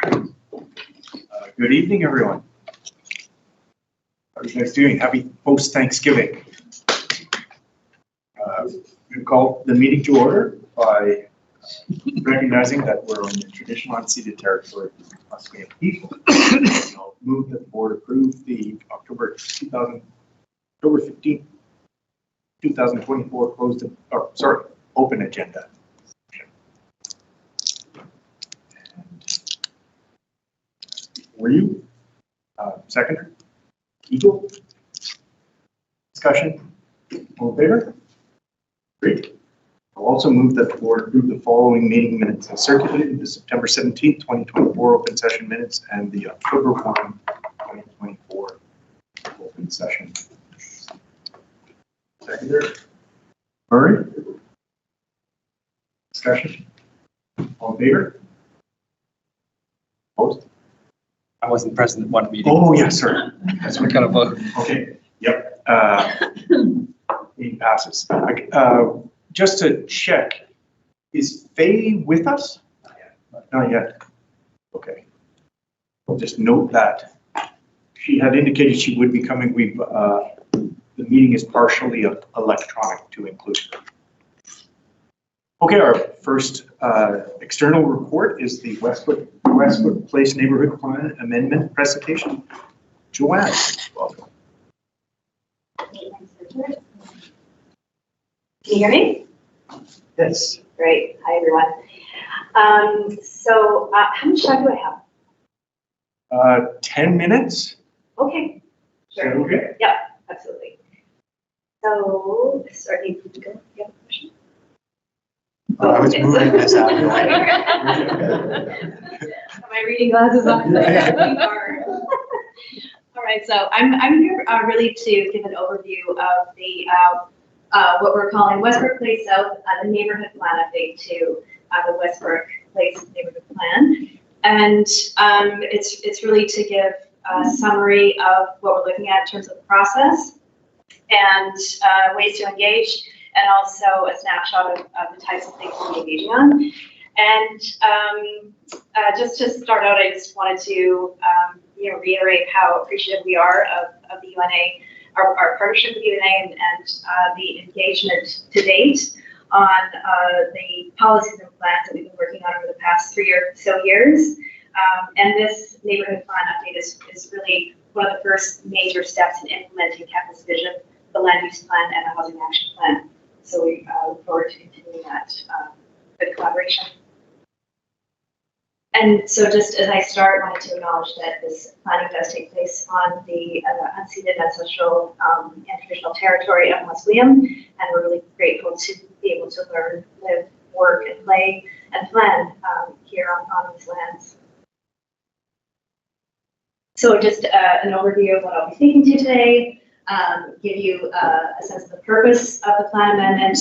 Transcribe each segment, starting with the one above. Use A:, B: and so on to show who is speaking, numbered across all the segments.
A: Good evening, everyone. How are you guys doing? Happy post-Thanksgiving. We call the meeting to order by recognizing that we're on the traditional unceded territory of the Musqueam people. I'll move that the board approve the October 15, 2024 open agenda. Were you? Seconder? Eagle? Discussion? All in favor? Great. I'll also move that the board approve the following meeting minutes as circulated: the September 17th, 2024 open session minutes and the October 1, 2024 open session. Seconder? Murray? Discussion? All in favor? Opposed?
B: I wasn't present at one meeting.
A: Oh, yes, sir.
B: That's what kind of vote.
A: Okay, yep. Meeting passes. Just to check, is Faye with us? Not yet. Not yet. Okay. We'll just note that. She had indicated she would be coming. The meeting is partially electronic to include her. Okay, our first external report is the Westbrook Place Neighborhood Plan Amendment presentation. Joanne, welcome.
C: Can you hear me?
A: Yes.
C: Great. Hi, everyone. So how much time do I have? 10
A: minutes.
C: Okay. Sure.
A: Okay.
C: Yep, absolutely. So, starting to go. You have a question?
B: I was moving this out of the way.
C: Have my reading glasses on? All right, so I'm here really to give an overview of the what we're calling Westbrook Place South, the neighborhood plan update to the Westbrook Place neighborhood plan, and it's really to give a summary of what we're looking at in terms of the process and ways to engage, and also a snapshot of the types of things we're engaging on. And just to start out, I just wanted to reiterate how appreciative we are of the UNA, our partnership with UNA, and the engagement to date on the policies and plans that we've been working on over the past 3 or so years. And this neighborhood plan update is really one of the first major steps in implementing Campus Vision, the land use plan, and the housing action plan. So we look forward to continuing that good collaboration. And so just as I start, I wanted to acknowledge that this planning does take place on the unceded ancestral and traditional territory of Musqueam, and we're really grateful to be able to learn, live, work, and play, and plan here on these lands. So just an overview of what I'll be speaking to today, give you a sense of the purpose of the plan amendment,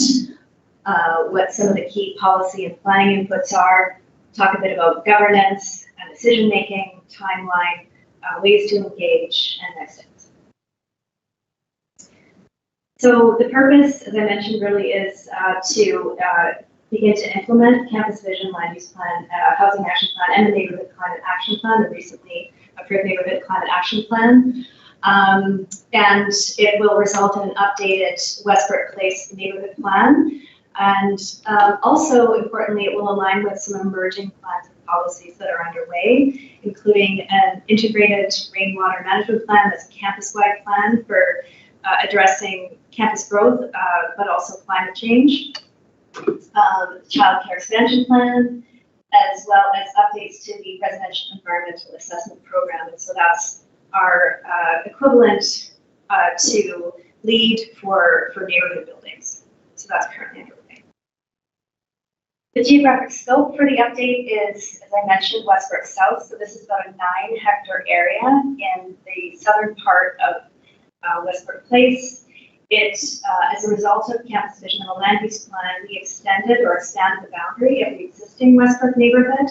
C: what some of the key policy and planning inputs are, talk a bit about governance and decision-making, timeline, ways to engage, and next steps. So the purpose, as I mentioned, really is to begin to implement Campus Vision, Land Use Plan, Housing Action Plan, and the Neighborhood Climate Action Plan, the recently approved Neighborhood Climate Action Plan. And it will result in an updated Westbrook Place neighborhood plan. And also, importantly, it will align with some emerging plans and policies that are underway, including an integrated rainwater management plan that's a campus-wide plan for addressing campus growth, but also climate change, child care expansion plan, as well as updates to the residential environmental assessment program. And so that's our equivalent to LEED for neighborhood buildings. So that's currently underway. The geographic scope for the update is, as I mentioned, Westbrook South. So this is about a 9-hectare area in the southern part of Westbrook Place. It, as a result of Campus Vision and the land use plan, we extended or expanded the boundary of the existing Westbrook neighborhood.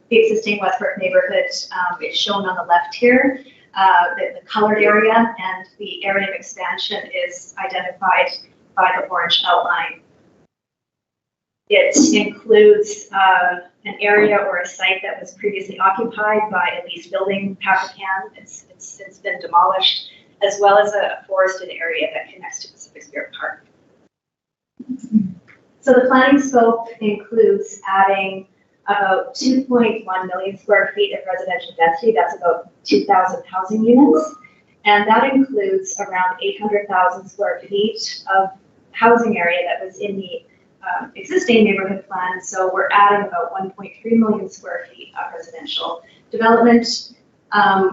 C: The existing Westbrook neighborhood is shown on the left here. The colored area, and the area of expansion is identified by the orange outline. It includes an area or a site that was previously occupied by a leased building, Papacan. It's since been demolished, as well as a forested area that connects to Pacific Spirit Park. So the planning scope includes adding about 2.1 million square feet of residential density. That's about 2,000 housing units. And that includes around 800,000 square feet of housing area that was in the existing neighborhood plan. So we're adding about 1.3 million square feet of residential development.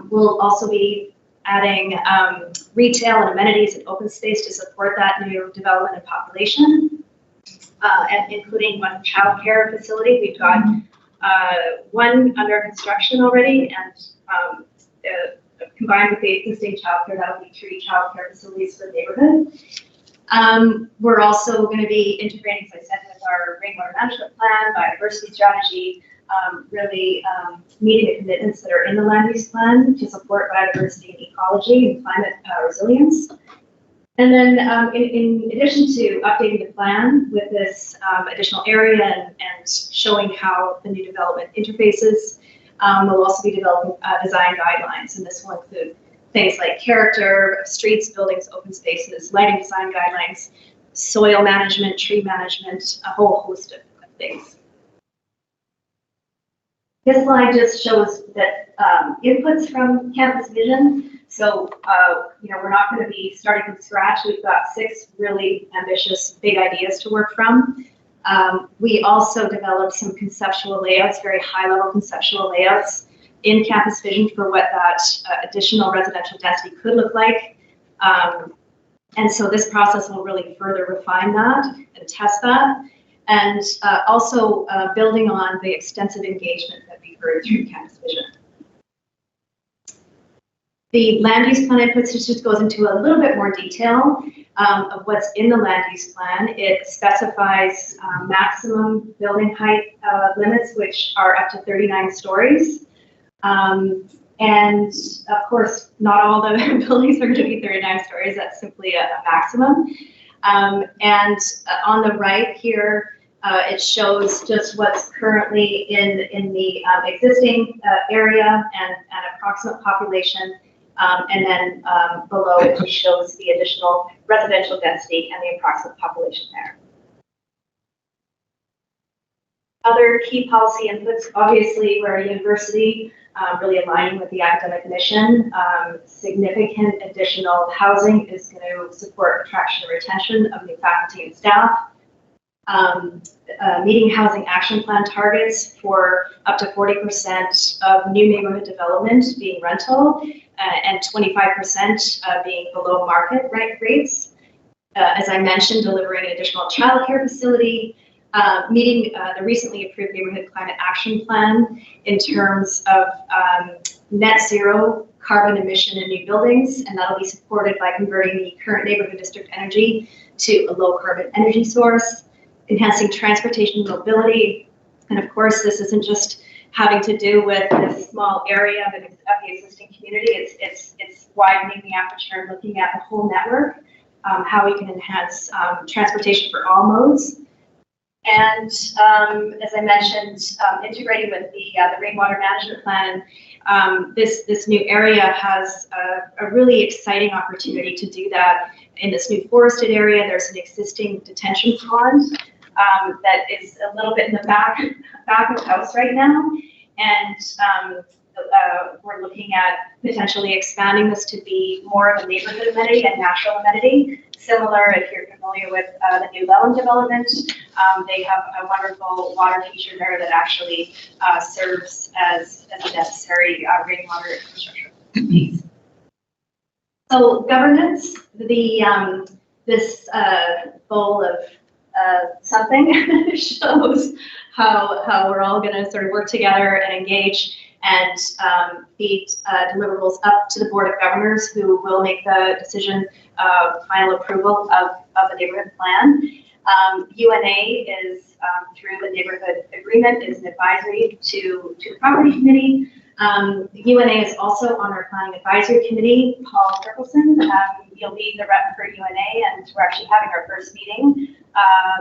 C: We'll also be adding retail and amenities and open space to support that new development and population, and including one childcare facility. We've got one under construction already, and combined with the existing childcare, that will be 3 childcare facilities for the neighborhood. We're also going to be integrating, as I said, with our rainwater management plan, biodiversity strategy, really meeting the commitments that are in the land use plan to support biodiversity and ecology and climate resilience. And then in addition to updating the plan with this additional area and showing how the new development interfaces, we'll also be developing design guidelines, and this will include things like character of streets, buildings, open spaces, lighting design guidelines, soil management, tree management, a whole host of things. This slide just shows that inputs from Campus Vision. So, we're not going to be starting from scratch. We've got 6 really ambitious, big ideas to work from. We also developed some conceptual layouts, very high-level conceptual layouts in Campus Vision for what that additional residential density could look like. And so this process will really further refine that and test that. And also building on the extensive engagement that we've heard through Campus Vision. The land use plan inputs just goes into a little bit more detail of what's in the land use plan. It specifies maximum building height limits, which are up to 39 stories. And of course, not all the buildings are going to be 39 stories. That's simply a maximum. And on the right here, it shows just what's currently in the existing area and approximate population. And then below it just shows the additional residential density and the approximate population there. Other key policy inputs, obviously, we're a university, really aligning with the academic mission. Significant additional housing is going to support attraction and retention of new faculty and staff. Meeting housing action plan targets for up to 40% of new neighborhood development being rental and 25% being below market rates. As I mentioned, delivering an additional childcare facility, meeting the recently approved neighborhood climate action plan in terms of net zero carbon emission in new buildings, and that'll be supported by converting the current neighborhood district energy to a low carbon energy source. Enhancing transportation mobility, and of course, this isn't just having to do with this small area of the existing community. It's widening the aperture and looking at the whole network, how we can enhance transportation for all modes. And as I mentioned, integrating with the rainwater management plan, this new area has a really exciting opportunity to do that. In this new forested area, there's an existing detention pond that is a little bit in the back of the house right now, and we're looking at potentially expanding this to be more of a neighborhood amenity and natural amenity. Similar, if you're familiar with the New Leland development, they have a wonderful water feature there that actually serves as a necessary rainwater infrastructure piece. So governance, this bowl of something shows how we're all going to sort of work together and engage and feed deliverables up to the Board of Governors, who will make the decision of final approval of the neighborhood plan. UNA is, through the neighborhood agreement, is an advisory to the property committee. UNA is also on our planning advisory committee. Paul Kirkelson, you'll be the rep for UNA, and we're actually having our first meeting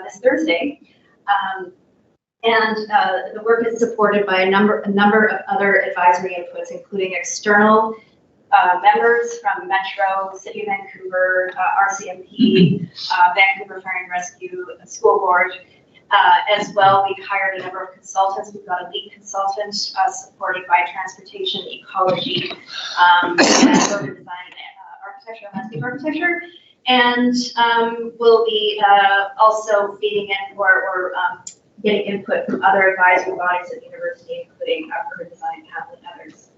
C: this Thursday. The work is supported by a number of other advisory inputs, including external members from Metro, City of Vancouver, RCMP, Vancouver Fire and Rescue, School Board. As well, we've hired a number of consultants. We've got a lead consultant supported by transportation, ecology, and urban design, architecture, and landscape architecture. And we'll be also feeding in or getting input from other advisory bodies at the university, including urban design council and others.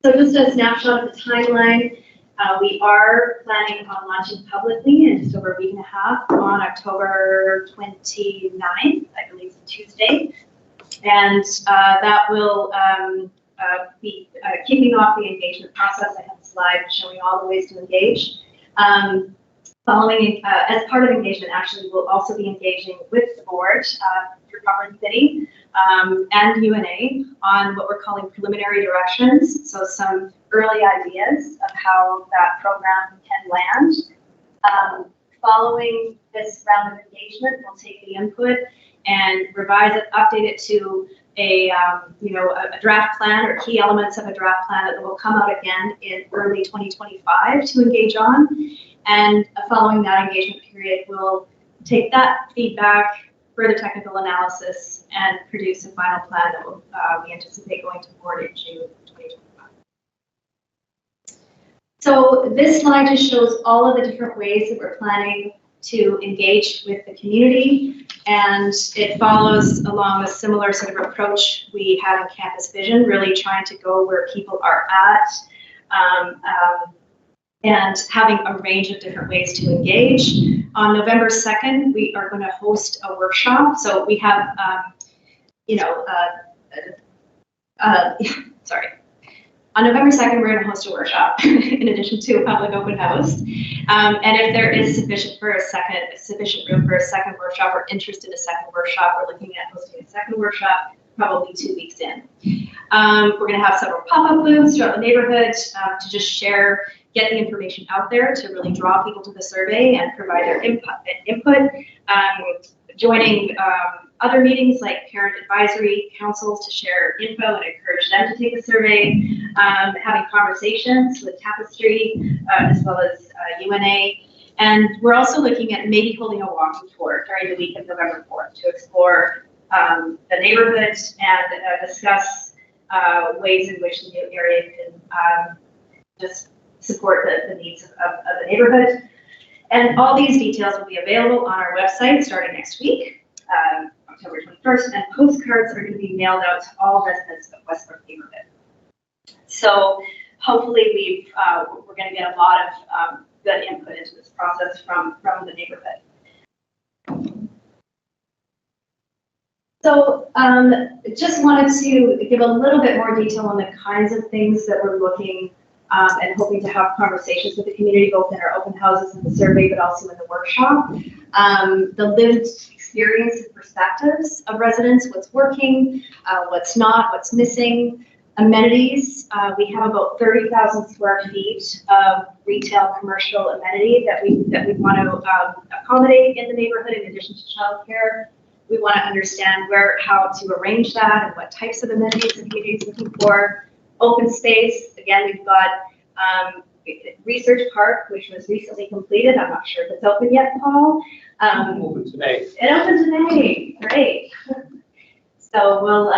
C: So just a snapshot of the timeline. We are planning on launching publicly in just over a week and a half on October 29th, I believe it's Tuesday. And that will be kicking off the engagement process. I have a slide showing all the ways to engage. Following, as part of engagement, actually, we'll also be engaging with the board through Property City and UNA on what we're calling preliminary directions. So some early ideas of how that program can land. Following this round of engagement, we'll take the input and revise it, update it to a draft plan or key elements of a draft plan that will come out again in early 2025 to engage on. And following that engagement period, we'll take that feedback, further technical analysis, and produce a final plan that will, we anticipate going to board in June 2025. So this slide just shows all of the different ways that we're planning to engage with the community, and it follows along a similar sort of approach we had in Campus Vision, really trying to go where people are at, and having a range of different ways to engage. On November 2nd, we are going to host a workshop. So we have, sorry. On November 2nd, we're going to host a workshop in addition to a public open house. And if there is sufficient room for a second workshop or interest in a second workshop, we're looking at hosting a second workshop probably 2 weeks in. We're going to have several pop-up booths throughout the neighborhood to just share, get the information out there to really draw people to the survey and provide their input. Joining other meetings like parent advisory councils to share info and encourage them to take a survey, having conversations with Tapestry as well as UNA. And we're also looking at maybe holding a walking tour during the week of November 4th to explore the neighborhood and discuss ways in which the new area can just support the needs of the neighborhood. And all these details will be available on our website starting next week, October 21st, and postcards are going to be mailed out to all residents of Westbrook neighborhood. So hopefully we're going to get a lot of good input into this process from the neighborhood. So just wanted to give a little bit more detail on the kinds of things that we're looking and hoping to have conversations with the community, both in our open houses and the survey, but also in the workshop. The lived experience and perspectives of residents, what's working, what's not, what's missing, amenities. We have about 30,000 square feet of retail commercial amenity that we want to accommodate in the neighborhood in addition to childcare. We want to understand how to arrange that and what types of amenities the community is looking for. Open space, again, we've got Research Park, which was recently completed. I'm not sure if it's open yet, Paul.
B: Open today.
C: It opened today, great. So we'll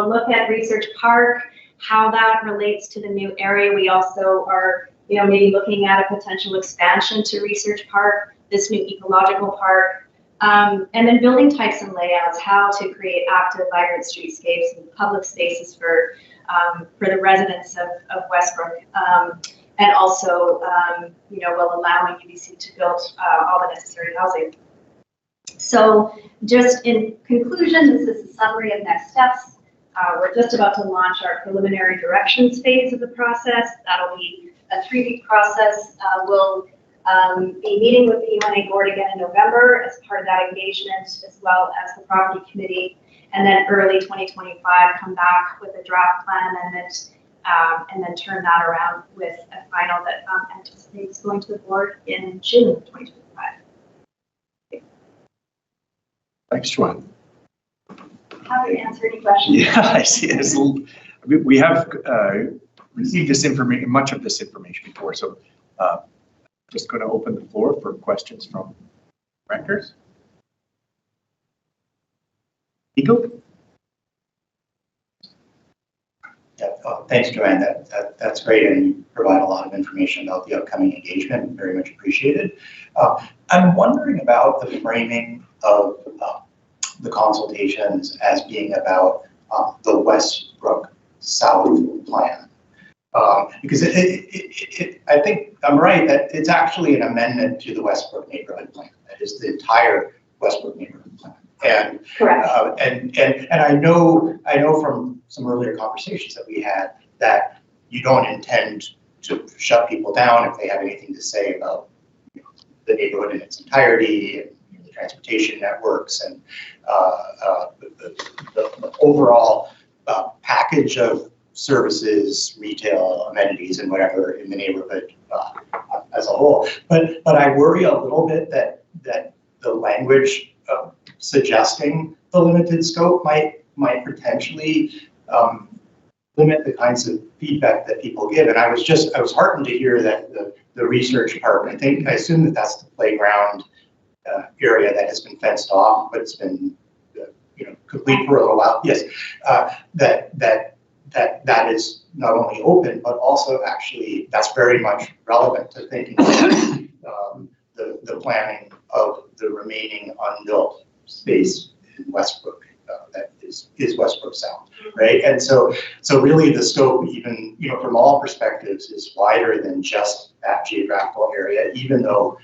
C: look at Research Park, how that relates to the new area. We also are, maybe looking at a potential expansion to Research Park, this new ecological park, and then building types and layouts, how to create active, vibrant streetscapes and public spaces for the residents of Westbrook, and also, while allowing UBC to build all the necessary housing. So just in conclusion, this is a summary of next steps. We're just about to launch our preliminary directions phase of the process. That'll be a 3-week process. We'll be meeting with the UNA board again in November as part of that engagement, as well as the property committee. And then early 2025, come back with a draft plan amendment, and then turn that around with a final that anticipates going to the board in June 2025.
A: Thanks, Joanne.
C: Happy to answer any questions.
A: Yeah, I see. We have received this information, much of this information before, so just going to open the floor for questions from renters. Eagle?
B: Yeah, thanks, Joanne. That's great, and you provide a lot of information about the upcoming engagement. Very much appreciated. I'm wondering about the framing of the consultations as being about the Westbrook South plan, because I think I'm right that it's actually an amendment to the Westbrook neighborhood plan. That is the entire Westbrook neighborhood plan. And
C: Correct.
B: And I know from some earlier conversations that we had that you don't intend to shut people down if they have anything to say about the neighborhood in its entirety and the transportation networks and the overall package of services, retail, amenities, and whatever in the neighborhood as a whole. But I worry a little bit that the language suggesting the limited scope might potentially limit the kinds of feedback that people give. And I was heartened to hear that the research part, I assume that's the playground area that has been fenced off, but it's been complete for a little while. Yes, that is not only open, but also actually that's very much relevant to thinking about the planning of the remaining unbuilt space in Westbrook that is Westbrook South, right? And so really the scope, even from all perspectives, is wider than just that geographical area, even though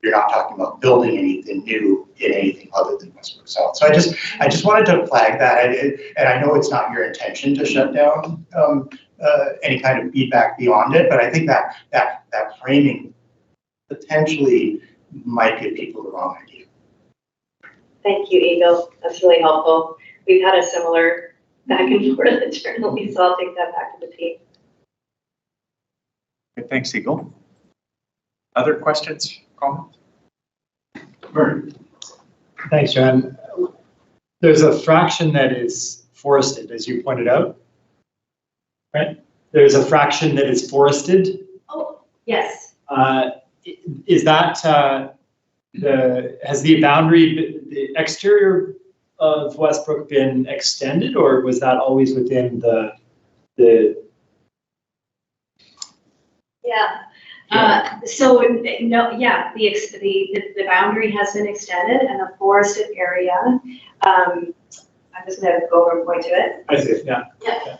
B: you're not talking about building anything new in anything other than Westbrook South. So I just wanted to flag that, and I know it's not your intention to shut down any kind of feedback beyond it, but I think that framing potentially might give people the wrong idea.
D: Thank you, Eagle. That's really helpful. We've had a similar back and forth internally, so I'll take that back to the team.
A: Okay, thanks, Eagle. Other questions, comments?
E: Vern. Thanks, John. There's a fraction that is forested, as you pointed out, right? There's a fraction that is forested.
C: Oh, yes.
E: Is that has the boundary, the exterior of Westbrook been extended, or was that always within the?
C: Yeah. So no, yeah, the boundary has been extended, and the forested area. I'm just going to go over and point to it.
E: I see. Yeah.
C: Yeah.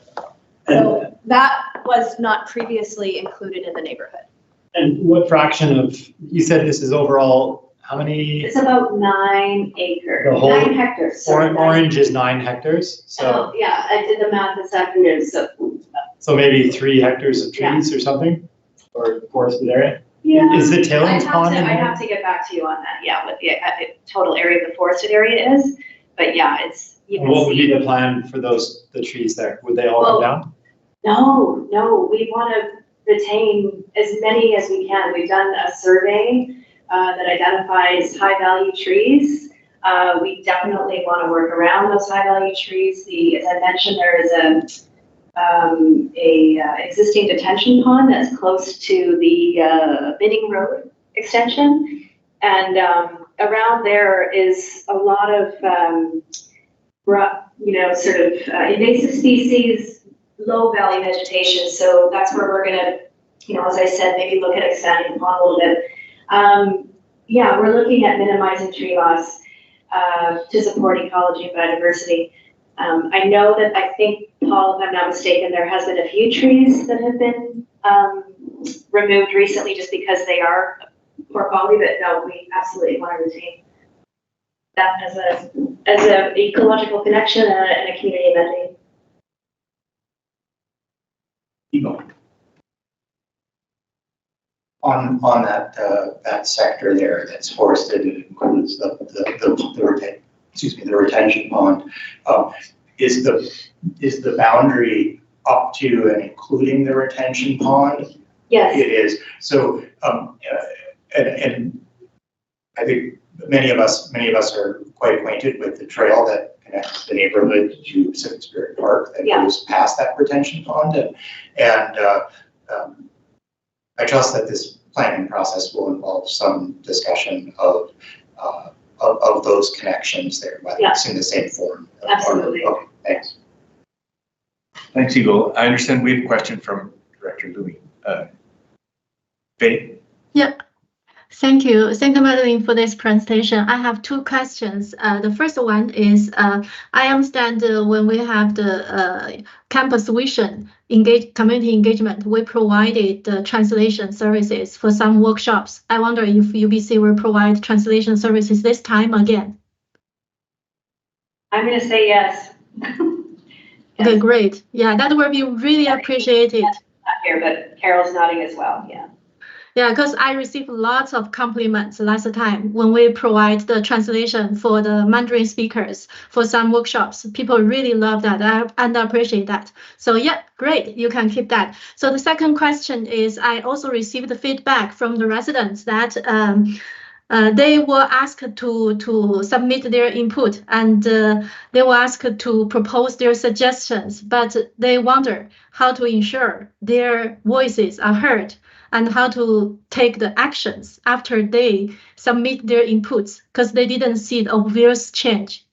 F: So that was not previously included in the neighborhood.
E: And what fraction of, you said this is overall, how many?
C: It's about 9 acres.
E: The whole
C: 9 hectares. Sorry,
E: Orange is 9 hectares. So,
C: Oh, yeah, I did the math this afternoon,
E: so maybe 3 hectares of trees or something, or forested area.
C: yeah.
E: Is the tailings pond in
C: I
E: there?
C: have to get back to you on that, yeah, what the total area of the forested area is, but yeah, it's, you can
E: What would be
C: see.
E: the plan for the trees there? Would they all
C: Well,
E: come down?
C: No, we want to retain as many as we can. We've done a survey that identifies high-value trees. We definitely want to work around those high-value trees. As I mentioned, there is a existing detention pond that's close to the Binning Road extension, and around there is a lot of sort of invasive species, low valley vegetation. So that's where we're gonna, as I said, maybe look at expanding the pond a little bit. Yeah, we're looking at minimizing tree loss to support ecology and biodiversity. I know that, I think, Paul, if I'm not mistaken, there has been a few trees that have been removed recently just because they are poor quality, but no, we absolutely want to retain that as a ecological connection and a community amenity.
B: On that sector there that's forested, it includes the retention pond. Is the boundary up to and including the retention pond?
C: Yes.
B: It is. So and I think many of us are quite acquainted with the trail that connects the neighborhood to Pacific Spirit Park that
D: Yeah.
B: goes past that retention pond, and I trust that this planning process will involve some discussion of those connections there, whether it's in the same form.
D: Absolutely.
B: Okay, thanks.
A: Thanks, Eagle. I understand we have a question from Director Louis. Faye?
G: Yeah, thank you. Thank you, Madeline, for this presentation. I have two questions. The first one is, I understand when we have the campus vision community engagement, we provided the translation services for some workshops. I wonder if UBC will provide translation services this time again.
D: I'm going to say yes.
G: Okay, great. Yeah, that will be really appreciated.
D: Not here, but Carol's nodding as well. Yeah.
G: Yeah, because I received lots of compliments last time when we provide the translation for the Mandarin speakers for some workshops. People really love that and appreciate that. So yeah, great, you can keep that. So the second question is, I also received the feedback from the residents that they were asked to submit their input and they were asked to propose their suggestions, but they wonder how to ensure their voices are heard and how to take the actions after they submit their inputs because they didn't see the obvious change.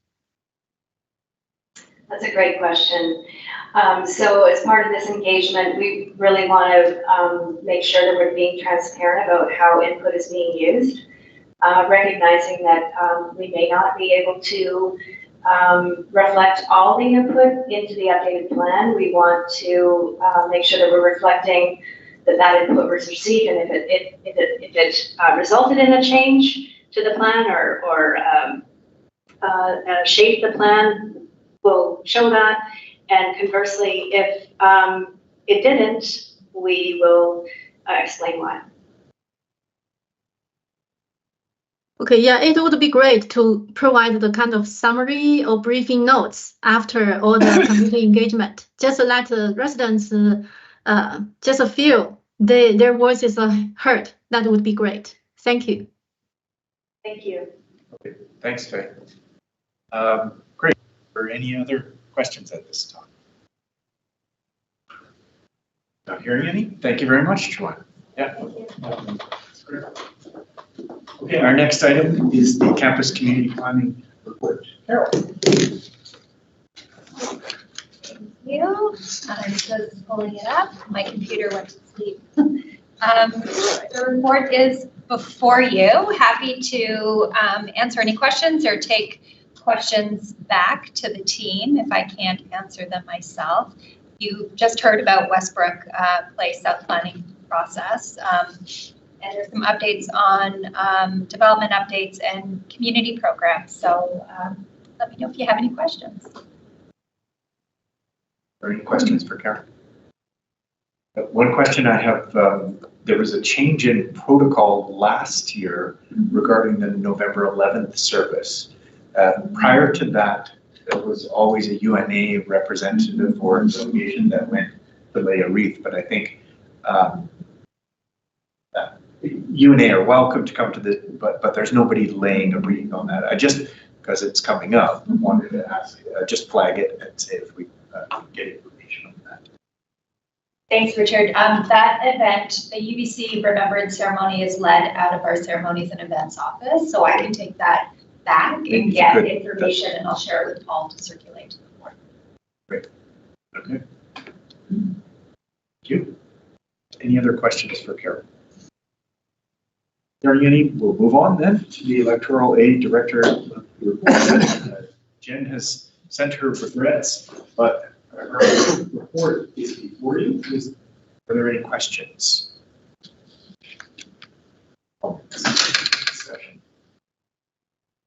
D: That's a great question. So as part of this engagement, we really want to make sure that we're being transparent about how input is being used, recognizing that we may not be able to reflect all the input into the updated plan. We want to make sure that we're reflecting that input was received, and if it resulted in a change to the plan or shaped the plan, we'll show that. And conversely, if it didn't, we will explain why.
G: Okay, yeah, it would be great to provide the kind of summary or briefing notes after all the community engagement. Just let the residents just feel their voices are heard. That would be great. Thank you.
D: Thank you.
A: Okay, thanks, Faye. Great. Are any other questions at this time? Not hearing any. Thank you very much, Joanne. Yeah. Okay, our next item is the campus community planning report. Carol.
H: You. I'm just pulling it up. My computer went to sleep. The report is before you. Happy to answer any questions or take questions back to the team if I can't answer them myself. You just heard about Westbrook Place South planning process. And there's some updates on development updates and community programs. So let me know if you have any questions.
A: Are any questions for Karen? One question I have, there was a change in protocol last year regarding the November 11th service. Prior to that, there was always a UNA representative or delegation that went to lay a wreath, but I think UNA are welcome to come to this, but there's nobody laying a wreath on that. I just, because it's coming up, wanted to ask, just flag it and say if we get information on that.
H: Thanks, Richard. That event, the UBC Remembrance Ceremony, is led out of our Ceremonies and Events office, so I can take that back and get information, and I'll share it with Paul to circulate to the board.
A: Great. Okay. Thank you. Any other questions for Carol? Are there any? We'll move on then to the electoral aid director report. Jen has sent her regrets, but her report is before you. Are there any questions?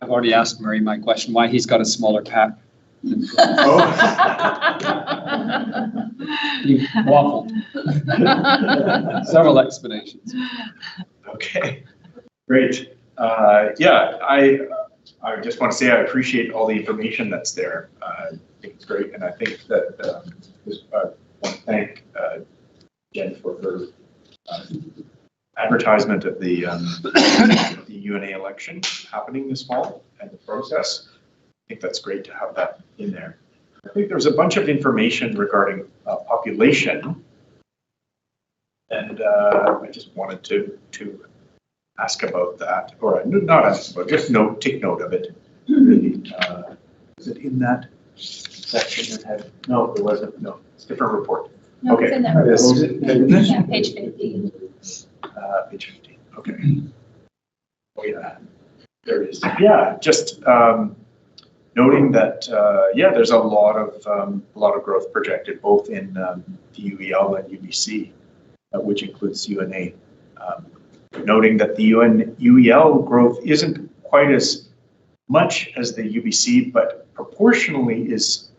I: I've already asked Murray my question, why he's got a smaller pack.
A: Oh.
I: You waffled. Several explanations.
A: Okay, great. Yeah, I just want to say I appreciate all the information that's there. I think it's great, and I think that I want to thank Jen for her advertisement of the UNA election happening this fall and the process. I think that's great to have that in there. I think there's a bunch of information regarding population, and I just wanted to ask about that, or not ask about, just take note of it. Is it in that section that had? No, there wasn't. No, it's a different report.
H: No,
A: Okay.
H: it's in there.
A: Is it?
H: Yeah, page 50.
A: Page 15. Okay. Oh yeah, there it is. Yeah, just noting that there's a lot of growth projected both in the UEL and UBC, which includes UNA. Noting that the UEL growth isn't quite as much as the UBC, but proportionally is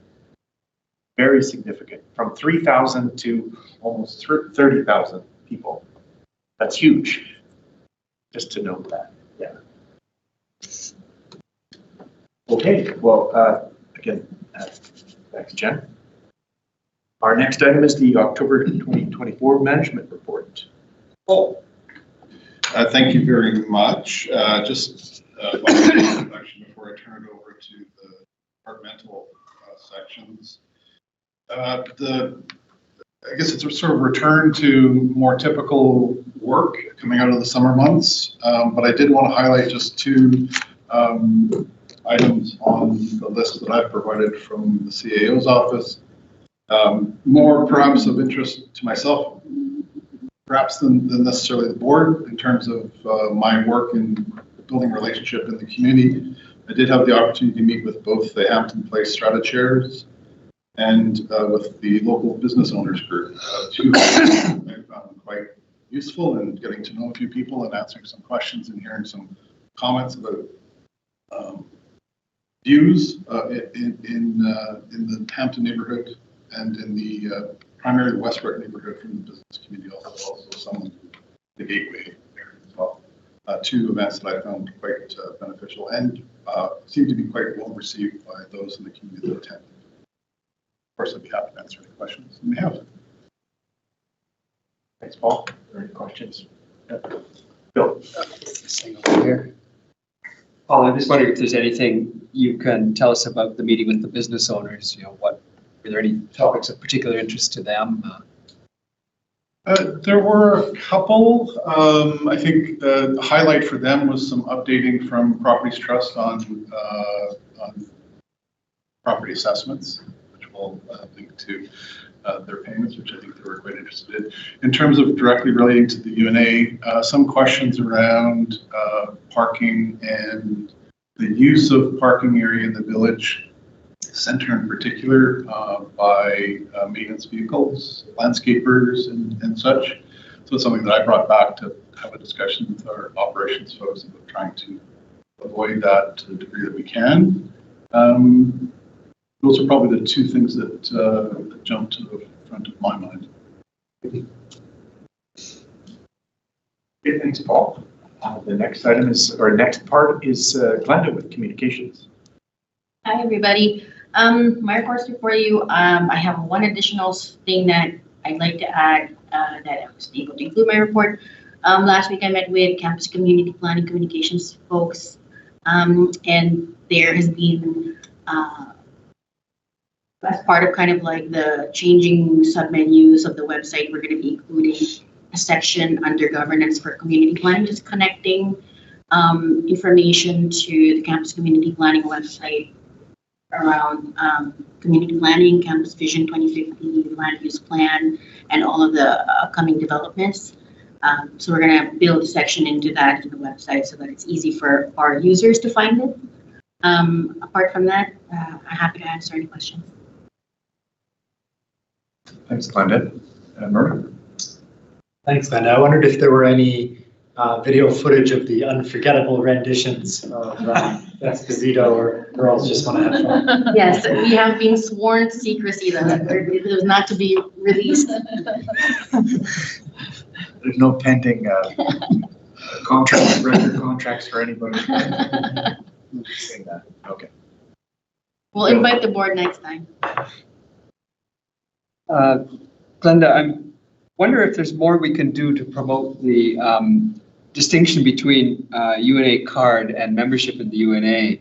A: very significant, from 3,000 to almost 30,000 people. That's huge. Just to note that, yeah. Okay, well, again, back to Jen. Our next item is the October 2024 management report.
J: Oh, thank you very much. Just one introduction before I turn it over to the departmental sections. I guess it's a sort of return to more typical work coming out of the summer months, but I did want to highlight just two items on the list that I've provided from the CAO's office. More perhaps of interest to myself, perhaps than necessarily the board, in terms of my work in building relationship in the community. I did have the opportunity to meet with both the Hampton Place Strata chairs and with the local business owners group. Two I found quite useful in getting to know a few people and answering some questions and hearing some comments about views in the Hampton neighborhood and in the primarily the Westbrook neighborhood from the business community, also some in the Gateway area as well. Two events that I found quite beneficial and seemed to be quite well received by those in the community that attended. Of course, I'd be happy to answer any questions you may have.
A: Thanks, Paul. Are there any questions? Bill.
I: This thing over here. Paul, I'm just wondering if there's anything you can tell us about the meeting with the business owners. You know, were there any topics of particular interest to them?
J: There were a couple. I think the highlight for them was some updating from Properties Trust on property assessments, which will link to their payments, which I think they were quite interested in. In terms of directly relating to the UNA, some questions around parking and the use of parking area in the village center in particular by maintenance vehicles, landscapers and such. So it's something that I brought back to have a discussion with our operations folks about trying to avoid that to the degree that we can. Those are probably the two things that jumped to the front of my mind.
A: Okay, thanks, Paul. The next item is, or next part is Glenda with communications.
K: Hi, everybody. My report's before you. I have one additional thing that I'd like to add that I was able to include in my report. Last week I met with campus community planning communications folks, and there has been, as part of kind of like the changing submenus of the website, we're going to be including a section under governance for community planning, just connecting information to the campus community planning website around community planning, campus vision 2050, land use plan, and all of the upcoming developments. So we're going to build a section into that in the website so that it's easy for our users to find it. Apart from that, I'm happy to answer any questions.
A: Thanks, Glenda. Murray?
E: Thanks, Glenda. I wondered if there were any video footage of the unforgettable renditions of Esposito, or girls just want to have fun.
K: Yes, we have been sworn to secrecy though. It was not to be released.
A: There's no pending record contracts for anybody. Saying that. Okay.
K: We'll invite the board next time.
I: Glenda, I'm wonder if there's more we can do to promote the distinction between UNA card and membership in the UNA.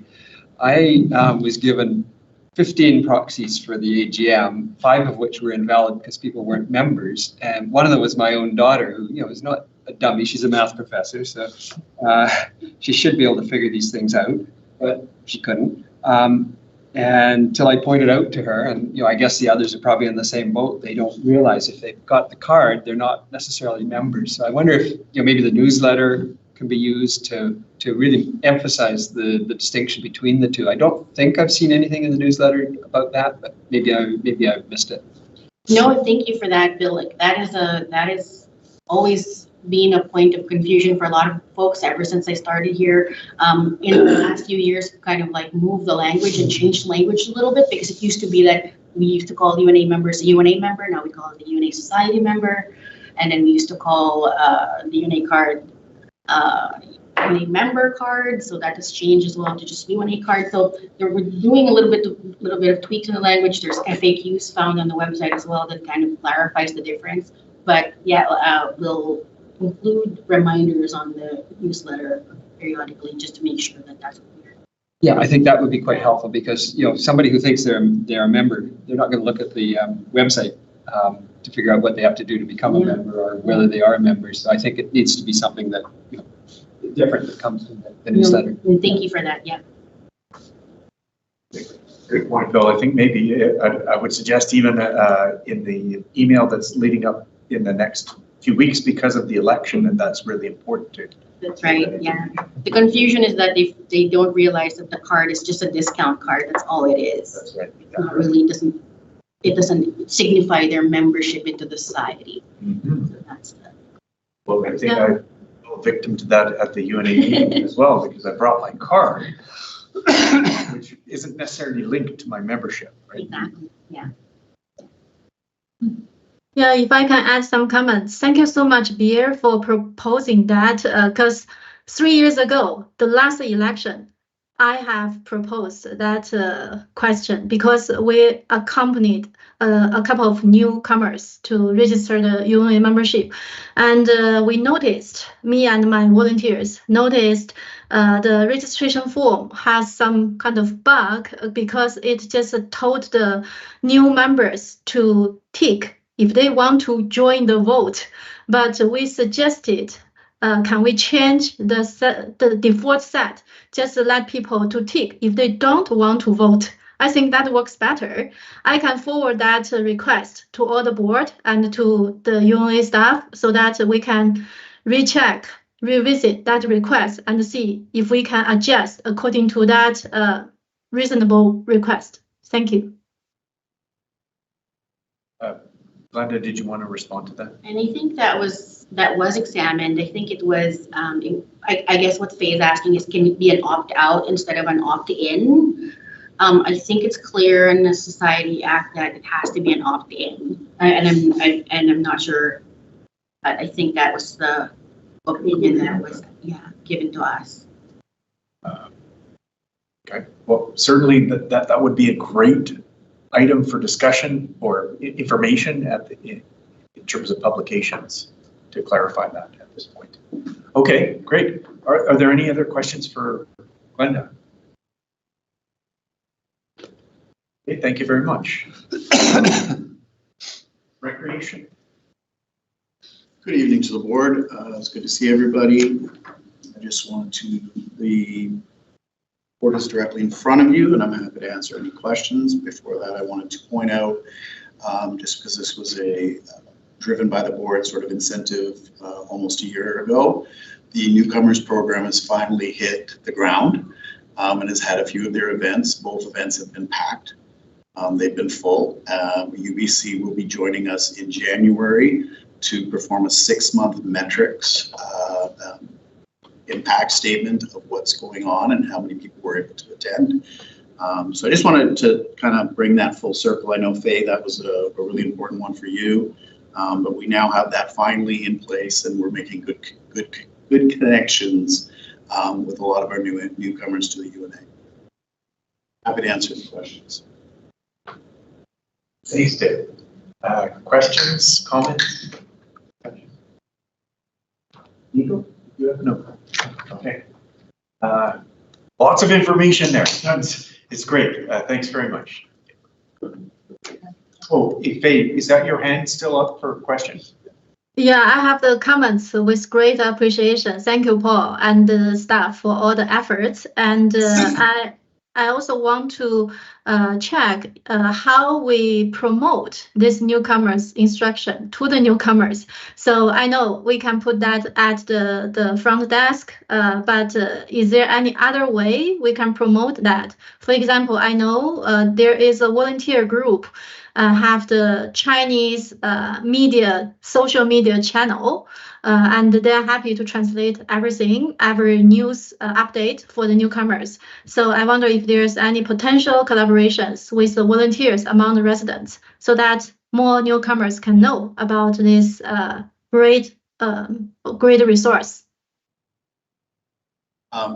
I: I was given 15 proxies for the AGM, 5 of which were invalid because people weren't members. And one of them was my own daughter, who, you know, is not a dummy. She's a math professor, so she should be able to figure these things out, but she couldn't. And until I pointed out to her, and you know, I guess the others are probably in the same boat. They don't realize if they've got the card, they're not necessarily members. So I wonder if, you know, maybe the newsletter can be used to really emphasize the distinction between the two. I don't think I've seen anything in the newsletter about that, but maybe I've missed it.
K: No, thank you for that, Bill. Like that is always been a point of confusion for a lot of folks ever since I started here. In the last few years, kind of like moved the language and changed the language a little bit, because it used to be that we used to call UNA members a UNA member. Now we call it a UNA Society member. And then we used to call the UNA card UNA member card. So that has changed as well to just UNA card. So we're doing a little bit of tweaks in the language. There's FAQs found on the website as well that kind of clarifies the difference. But yeah, we'll include reminders on the newsletter periodically just to make sure that that's clear.
I: Yeah, I think that would be quite helpful, because you know, somebody who thinks they're a member, they're not going to look at the website to figure out what they have to do to become a member or whether they are a member. So I think it needs to be something that, you know, different that comes in the newsletter.
K: And thank you for that. Yeah.
A: Great point, Bill. I think maybe I would suggest even in the email that's leading up in the next few weeks because of the election, and that's really important too.
K: That's right. Yeah. The confusion is that they don't realize that the card is just a discount card. That's all it is.
A: That's right.
K: It really doesn't signify their membership into the society.
A: Mm-hmm.
K: So that's the,
A: well, I think I fell victim to that at the UNA meeting as well, because I brought my card, which isn't necessarily linked to my membership. Right?
K: exactly. Yeah.
G: Yeah, if I can add some comments. Thank you so much, Beer, for proposing that, because 3 years ago, the last election, I have proposed that question because we accompanied a couple of newcomers to register the UNA membership. And we noticed, me and my volunteers noticed the registration form has some kind of bug because it just told the new members to tick if they want to join the vote. But we suggested, can we change the default set, just to let people to tick if they don't want to vote? I think that works better. I can forward that request to all the board and to the UNA staff so that we can recheck, revisit that request and see if we can adjust according to that reasonable request. Thank you.
A: Glenda, did you want to respond to that?
K: And I think that was examined. I think it was, I guess what Faye is asking is, can it be an opt-out instead of an opt-in? I think it's clear in the Society Act that it has to be an opt-in, and I'm not sure, but I think that was the opinion that was given to us.
A: Okay. Well, certainly that would be a great item for discussion or information in terms of publications to clarify that at this point. Okay, great. Are there any other questions for Glenda? Okay, thank you very much. Recreation.
L: Good evening to the board. It's good to see everybody. I just want the board is directly in front of you, and I'm happy to answer any questions. Before that, I wanted to point out, just because this was driven by the board sort of incentive almost a year ago, the newcomers program has finally hit the ground and has had a few of their events. Both events have been packed. They've been full. UBC will be joining us in January to perform a 6-month metrics impact statement of what's going on and how many people were able to attend. So I just wanted to kind of bring that full circle. I know, Faye, that was a really important one for you, but we now have that finally in place, and we're making good connections with a lot of our newcomers to the UNA. Happy to answer any questions.
A: Please do. Questions, comments? Nico, you have no? Okay. Lots of information there. It's great. Thanks very much. Oh, Faye, is that your hand still up for questions?
G: Yeah, I have the comments with great appreciation. Thank you, Paul, and the staff for all the efforts. And I also want to check how we promote this newcomers instruction to the newcomers. So I know we can put that at the front desk, but is there any other way we can promote that? For example, I know there is a volunteer group have the Chinese social media channel, and they're happy to translate everything, every news update for the newcomers. So I wonder if there's any potential collaborations with the volunteers among the residents so that more newcomers can know about this great resource.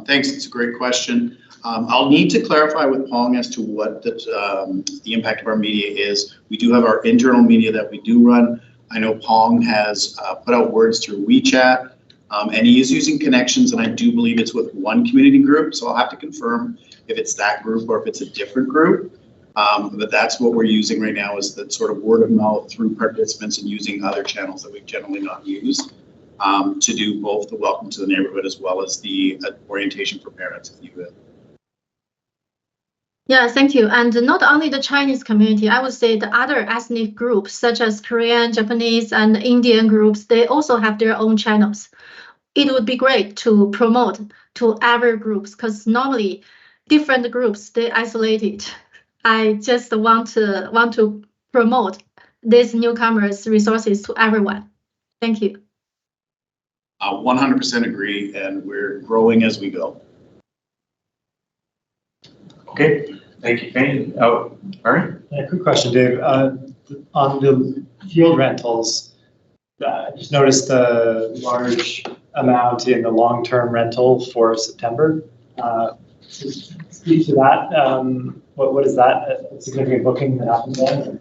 L: Thanks, it's a great question. I'll need to clarify with Pong as to what the impact of our media is. We do have our internal media that we do run. I know Pong has put out words through WeChat, and he is using connections, and I do believe it's with one community group, so I'll have to confirm if it's that group or if it's a different group. But that's what we're using right now, is that sort of word of mouth through participants and using other channels that we've generally not used to do both the welcome to the neighborhood as well as the orientation for parents, if you will.
G: Yeah, thank you. And not only the Chinese community, I would say the other ethnic groups such as Korean, Japanese, and Indian groups, they also have their own channels. It would be great to promote to every groups because normally different groups, they isolated. I just want to promote these newcomers resources to everyone. Thank you.
L: 100% agree, and we're growing as we go.
A: Okay, thank you, Faye. Oh, Murray?
E: Yeah, quick question, Dave. On the field rentals, I just noticed the large amount in the long-term rental for September. Speak to that. What is that? A significant booking that happened then?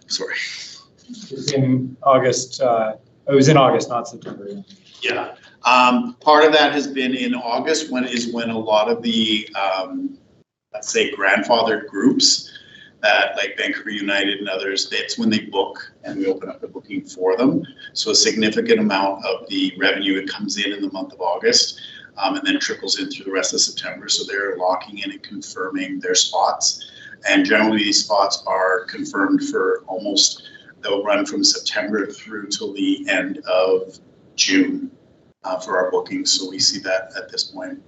L: Sorry.
E: It's in August. It was in August, not September.
L: Yeah. Part of that has been in August when a lot of the let's say grandfathered groups that like Vancouver United and others, that's when they book and we open up the booking for them. So a significant amount of the revenue, it comes in the month of August and then trickles in through the rest of September. So they're locking in and confirming their spots. And generally these spots are confirmed for they'll run from September through till the end of June for our bookings. So we see that at this point.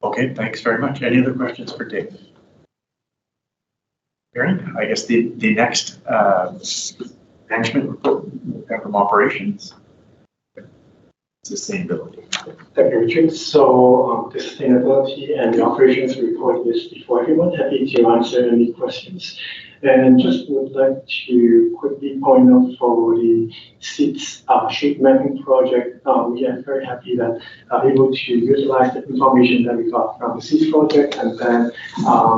A: Okay, thanks very much. Any other questions for Dave? Aaron, I guess the next management report from operations. Sustainability.
M: Thank you, Richard. So the sustainability and the operations report is before everyone. Happy to answer any questions. And just would like to quickly point out for the SEEDS shape mapping project, we are very happy that able to utilize the information that we got from the SEEDS project, and then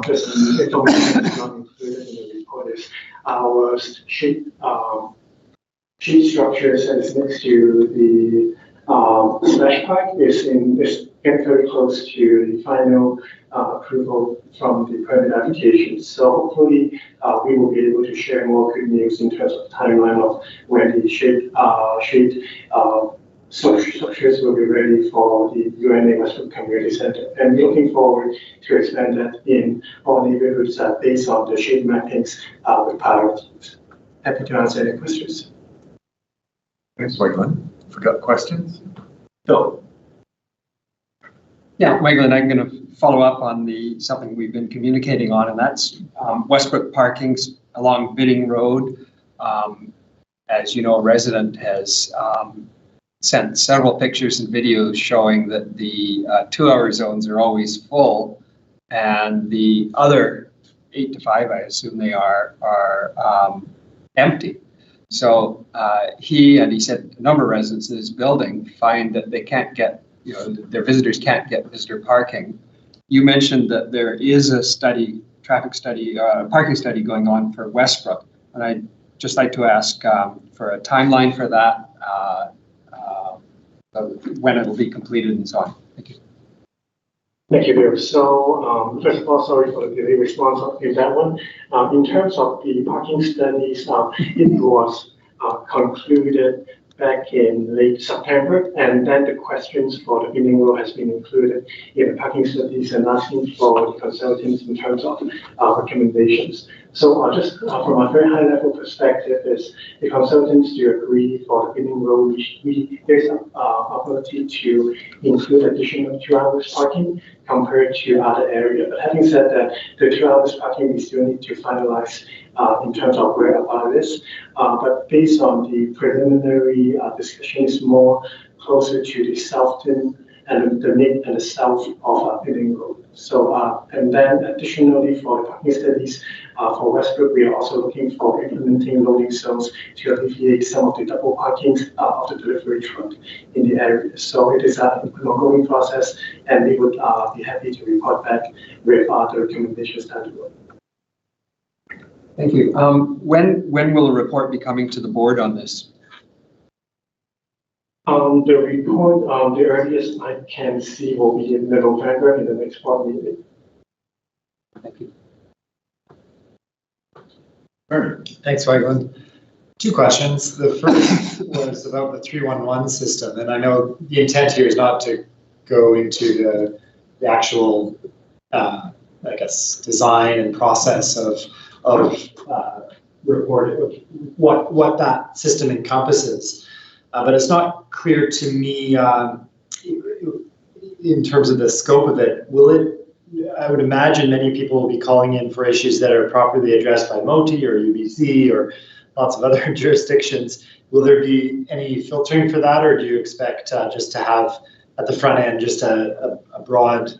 M: just the information that's not included in the report is our shape structures that is next to the splash park is getting very close to the final approval from the permit application. So hopefully we will be able to share more good news in terms of timeline of when the shaped structures will be ready for the UNA Westbrook Community Center. And looking forward to expand that in all neighborhoods based on the shape mappings with pilot teams. Happy to answer any questions.
A: Thanks, Michael. Forgot questions? Phil.
I: Yeah, Michael, and I'm going to follow up on something we've been communicating on, and that's Westbrook parkings along Bidding Road. As you know, a resident has sent several pictures and videos showing that the 2-hour zones are always full, and the other 8 to 5, I assume they are empty. So he said a number of residents in this building find that they can't get, their visitors can't get visitor parking. You mentioned that there is a parking study going on for Westbrook, and just like to ask for a timeline for that, when it'll be completed and so on. Thank you.
M: Thank you, Bill. So, first of all, sorry for the delayed response in that one. In terms of the parking studies, it was concluded back in late September, and then the questions for the building rule has been included in the parking studies and asking for the consultants in terms of recommendations. So just from a very high level perspective is the consultants do agree for the building rule, there's an ability to include additional 2 hours parking compared to other areas. But having said that, the 2 hours parking we still need to finalize in terms of where about this. But based on the preliminary discussion, is more closer to the Southton and the mid and the south of Building Road. So, and then additionally for the parking studies for Westbrook, we are also looking for implementing loading zones to alleviate some of the double parking of the delivery truck in the area. So it is an ongoing process, and we would be happy to report back with the recommendations down the road.
I: Thank you. When will a report be coming to the board on this?
M: The report, the earliest I can see will be in November in the next board meeting.
I: Thank you.
E: All right. Thanks, Wagland. 2 questions. The first was about the 311 system, and I know the intent here is not to go into the actual, I guess, design and process of what that system encompasses. But it's not clear to me in terms of the scope of it. Will it, I would imagine many people will be calling in for issues that are properly addressed by MOTI or UBC or lots of other jurisdictions. Will there be any filtering for that, or do you expect just to have at the front end just a broad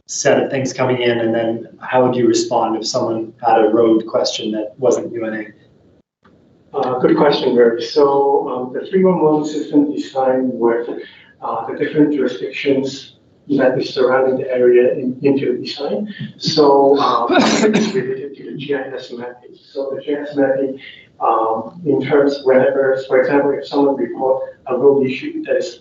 E: set of things coming in, and then how would you respond if someone had a road question that wasn't UNA?
M: Good question, Gary. So the 311 system designed with the different jurisdictions that is surrounding the area into the design. So it's related to the GIS mapping. So the GIS mapping, in terms whenever, for example, if someone report a road issue that is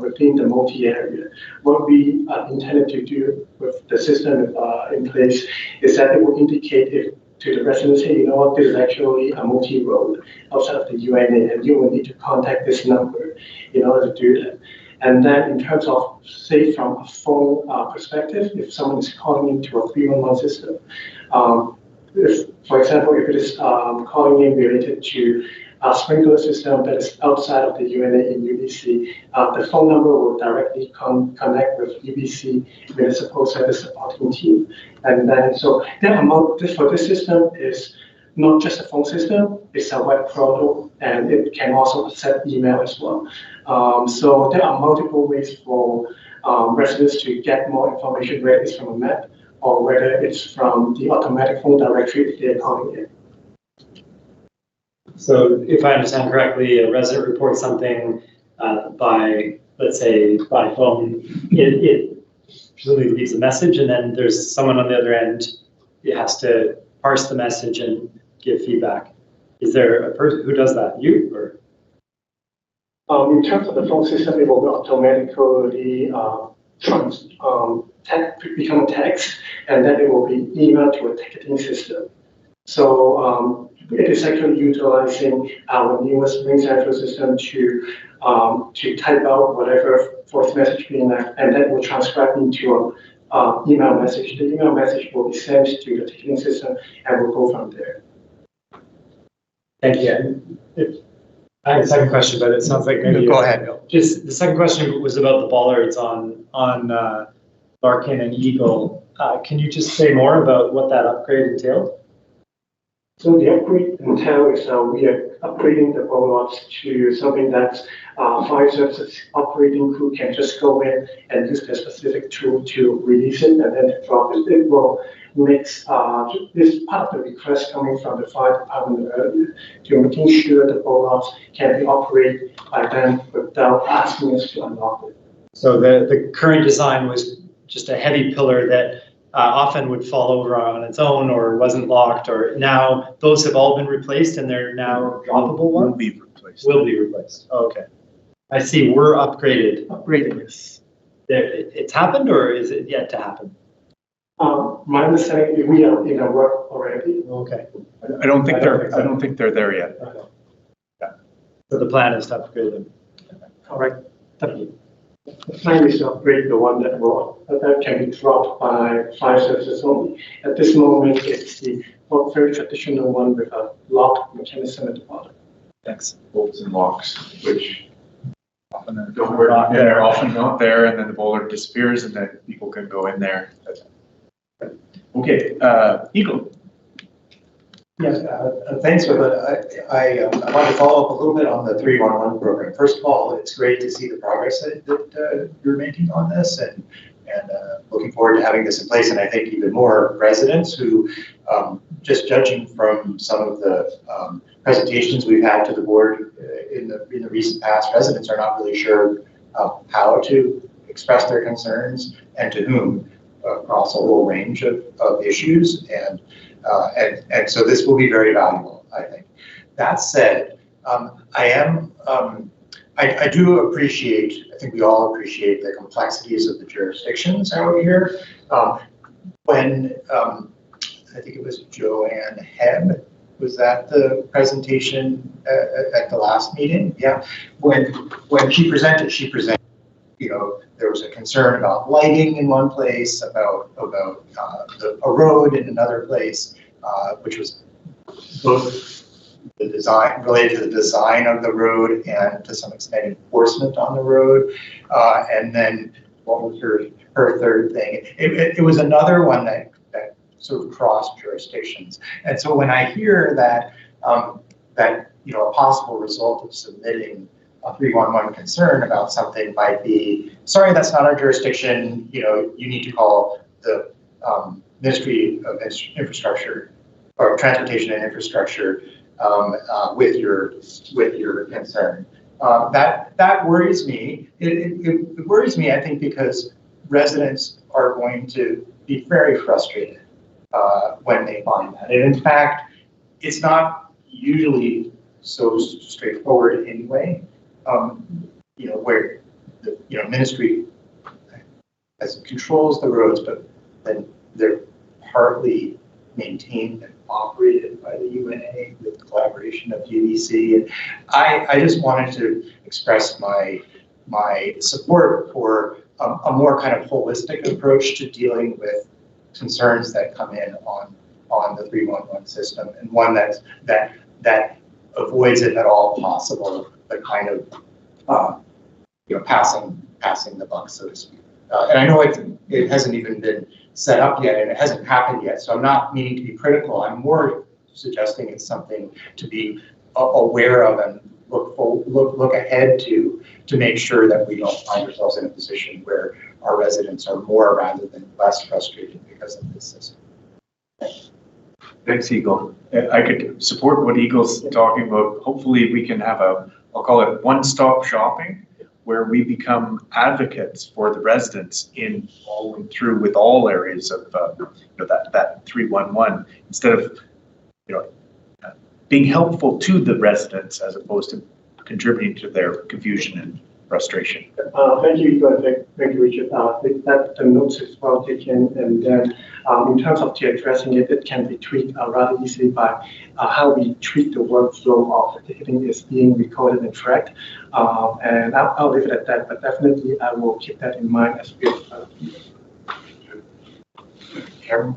M: within the multi area, what we intended to do with the system in place is that it will indicate if to the residents, hey, you know what, this is actually a multi-road outside of the UNA, and you will need to contact this number in order to do that. And then in terms of, say, from a phone perspective, if someone is calling into a 311 system, if, for example, if it is calling in related to a sprinkler system that is outside of the UNA in UBC, the phone number will directly connect with UBC Municipal Service Supporting Team. And then, so that amount for this system is not just a phone system, it's a web portal, and it can also accept email as well. So there are multiple ways for residents to get more information, whether it's from a map or whether it's from the automatic phone directory that they're calling in.
E: So if I understand correctly, a resident reports something by, let's say, by phone, it presumably leaves a message, and then there's someone on the other end, it has to parse the message and give feedback. Is there a person who does that, you or?
M: In terms of the phone system, it will automatically become text, and then it will be emailed to a ticketing system. So it is actually utilizing our newest RingCentral system to type out whatever voice message being left, and then will transcribe into an email message. The email message will be sent to the ticketing system, and will go from there.
E: Thank you. I had a second question, but it sounds like maybe
I: go ahead.
E: Just the second question was about the bollards on Larkin and Eagle. Can you just say more about what that upgrade entailed?
M: So the upgrade entails is we are upgrading the bollards to something that fire services operating crew can just go in and use the specific tool to release it and then to drop it. It will mix this part of the request coming from the fire department earlier to making sure the bollards can be operated by them without asking us to unlock it.
E: So the current design was just a heavy pillar that often would fall over on its own or wasn't locked, or now those have all been replaced and they're now droppable ones?
A: Will be replaced.
E: Will be replaced. Okay. I see. We're upgraded.
M: Upgrading this.
E: It's happened, or is it yet to happen?
M: My understanding is we are in a work already.
E: Okay.
A: I don't think they're there yet.
E: Okay. Yeah. So the plan is to upgrade them.
M: Correct. The plan is to upgrade the one that can be dropped by fire services only. At this moment, it's the very traditional one with a lock mechanism at the bottom.
A: Thanks. Bolts and locks, which often
E: They're
A: often not there, and then the bollard disappears, and then people can go in there. Okay, Eagle.
B: Yes, thanks for that. I want to follow up a little bit on the 311 program. First of all, it's great to see the progress that you're making on this, and looking forward to having this in place. And I think even more residents who, just judging from some of the presentations we've had to the board in the recent past, residents are not really sure how to express their concerns and to whom across a whole range of issues. And so this will be very valuable, I think. That said, I do appreciate, I think we all appreciate the complexities of the jurisdictions out here. When, I think it was Joanne Hebb, was that the presentation at the last meeting? Yeah. When she presented, you know, there was a concern about lighting in one place, about a road in another place, which was both the design, related to the design of the road and to some extent enforcement on the road. And then what was her third thing? It was another one that sort of crossed jurisdictions. And so when I hear that, you know, a possible result of submitting a 311 concern about something might be, sorry, that's not our jurisdiction, you know, you need to call the Ministry of Infrastructure or Transportation and Infrastructure with your concern. That worries me. It worries me, I think, because residents are going to be very frustrated when they find that. And in fact, it's not usually so straightforward anyway. You know, where the ministry controls the roads, but then they're partly maintained and operated by the UNA with the collaboration of UBC. And I just wanted to express my support for a more kind of holistic approach to dealing with concerns that come in on the 311 system, and one that avoids, if at all possible, the kind of passing the buck, so to speak. And I know it hasn't even been set up yet, and it hasn't happened yet. So I'm not meaning to be critical. I'm more suggesting it's something to be aware of and look ahead to make sure that we don't find ourselves in a position where our residents are more rather than less frustrated because of this system.
A: Thanks, Eagle. I could support what Eagle's talking about. Hopefully we can have I'll call it one-stop shopping, where we become advocates for the residents in following through with all areas of that 311, instead of being helpful to the residents as opposed to contributing to their confusion and frustration.
M: Thank you, Igor. Thank you, Richard. The notes is well taken, and then in terms of addressing it, it can be tweaked rather easily by how we treat the workflow of the ticketing is being recorded and tracked. And I'll leave it at that, but definitely I will keep that in mind as we
A: Karen?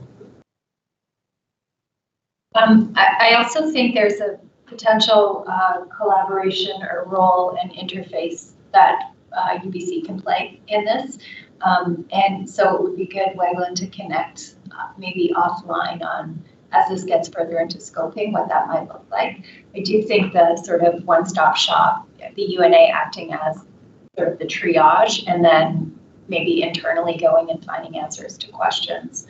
H: I also think there's a potential collaboration or role and interface that UBC can play in this. And so it would be good, Wegland, to connect maybe offline on, as this gets further into scoping, what that might look like. I do think the sort of one-stop shop, the UNA acting as sort of the triage, and then maybe internally going and finding answers to questions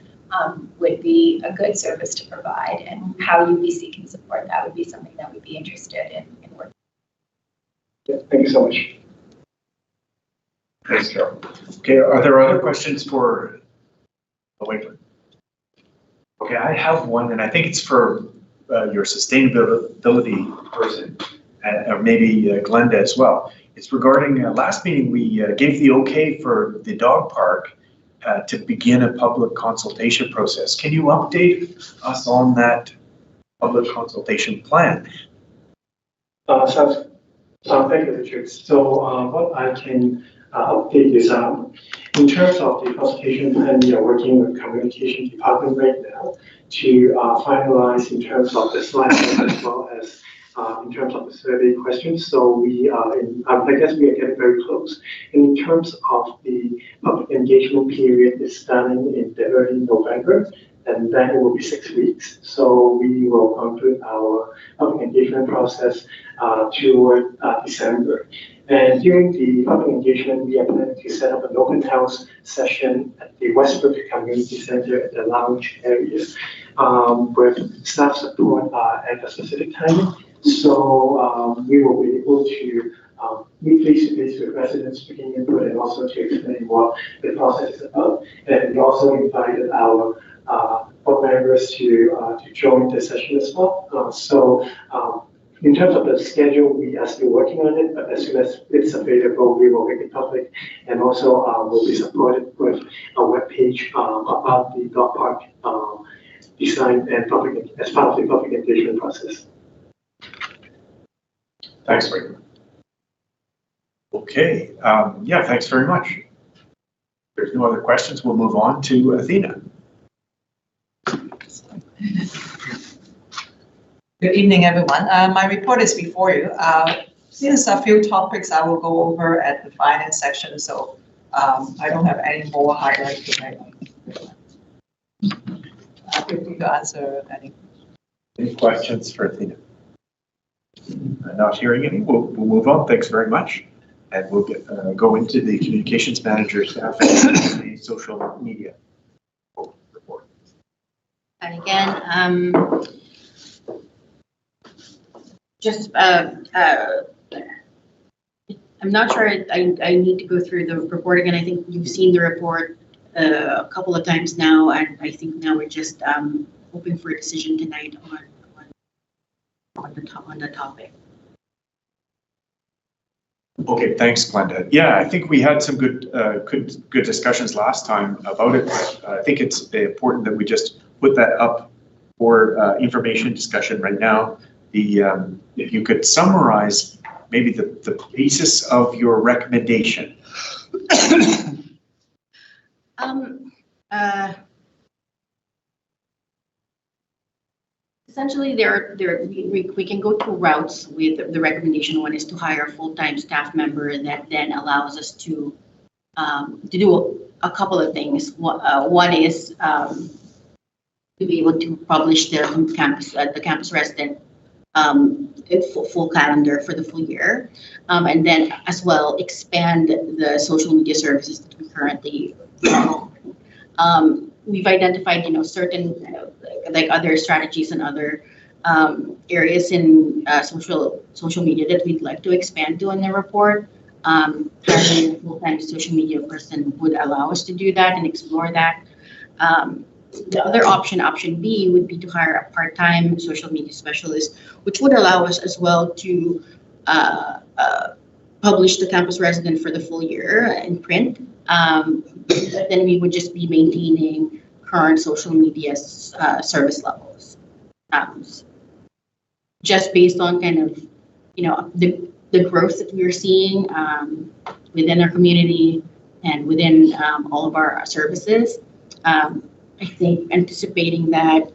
H: would be a good service to provide, and how UBC can support that would be something that we'd be interested in working.
M: Yeah, thank you so much.
A: Thanks, Carol. Okay, are there other questions for Wegland? Okay, I have one, and I think it's for your sustainability person, or maybe Glenda as well. It's regarding, last meeting, we gave the okay for the dog park to begin a public consultation process. Can you update us on that public consultation plan?
M: Thank you, Richard. So what I can update is in terms of the consultation plan, we are working with communication department right now to finalize in terms of the slides as well as in terms of the survey questions. So we are I guess we are getting very close. And in terms of the public engagement period, is starting in the early November, and then it will be 6 weeks. So we will conclude our public engagement process toward December. And during the public engagement, we are planning to set up an open house session at the Westbrook Community Center at the lounge area with staff support at a specific time. So we will be able to meet face-to-face with residents, speaking input, and also to explain what the process is about. And we also invited our board members to join the session as well. In terms of the schedule, we are still working on it, but as soon as it's available, we will make it public. And also will be supported with a webpage about the dog park design and public as part of the public engagement process.
A: Thanks, Rick. Okay, yeah, thanks very much. If there's no other questions, we'll move on to Athena.
N: Good evening, everyone. My report is before you. Since a few topics I will go over at the finance section, so I don't have any more highlight tonight. Happy to answer any
A: questions for Athena. Not hearing any, we'll move on. Thanks very much. And we'll go into the communications manager staff and the social media report.
K: And again, just I'm not sure I need to go through the report again. I think you've seen the report a couple of times now, and I think now we're just hoping for a decision tonight on the topic.
A: Okay, thanks, Glenda. Yeah, I think we had some good discussions last time about it. I think it's important that we just put that up for information discussion right now. If you could summarize maybe the basis of your recommendation.
K: Essentially, we can go two routes with the recommendation. One is to hire a full-time staff member that then allows us to do a couple of things. One is to be able to publish the campus resident full calendar for the full year, and then as well expand the social media services that we currently follow. We've identified, certain like other strategies and other areas in social media that we'd like to expand to in the report. Having a full-time social media person would allow us to do that and explore that. The other option B, would be to hire a part-time social media specialist, which would allow us as well to publish the campus resident for the full year in print. Then we would just be maintaining current social media service levels, just based on kind of the growth that we're seeing within our community and within all of our services. I think anticipating that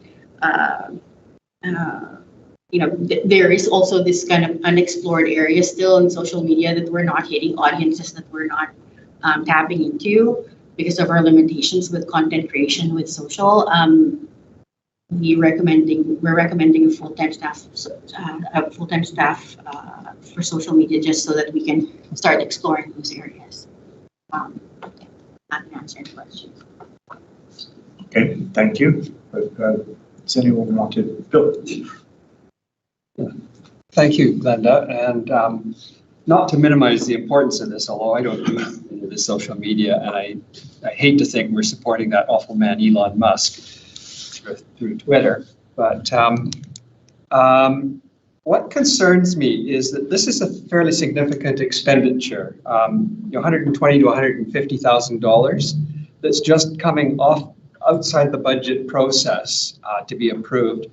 K: there is also this kind of unexplored area still in social media that we're not hitting, audiences that we're not tapping into because of our limitations with content creation with social. We're recommending a full-time staff for social media, just so that we can start exploring those areas. I can answer any questions.
A: Okay, thank you. Does anyone want to build?
I: Thank you, Glenda. And not to minimize the importance of this, although I don't do the social media, and I hate to think we're supporting that awful man, Elon Musk. through Twitter. But what concerns me is that this is a fairly significant expenditure, $120,000 to $150,000 that's just coming off outside the budget process to be approved.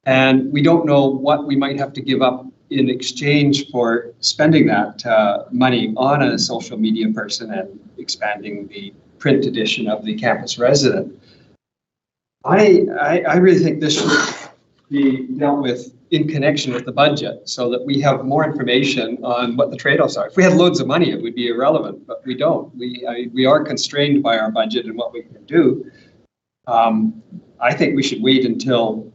I: And we don't know what we might have to give up in exchange for spending that money on a social media person and expanding the print edition of the Campus Resident. I really think this should be dealt with in connection with the budget so that we have more information on what the trade-offs are. If we had loads of money, it would be irrelevant, but we don't. We are constrained by our budget and what we can do. I think we should wait until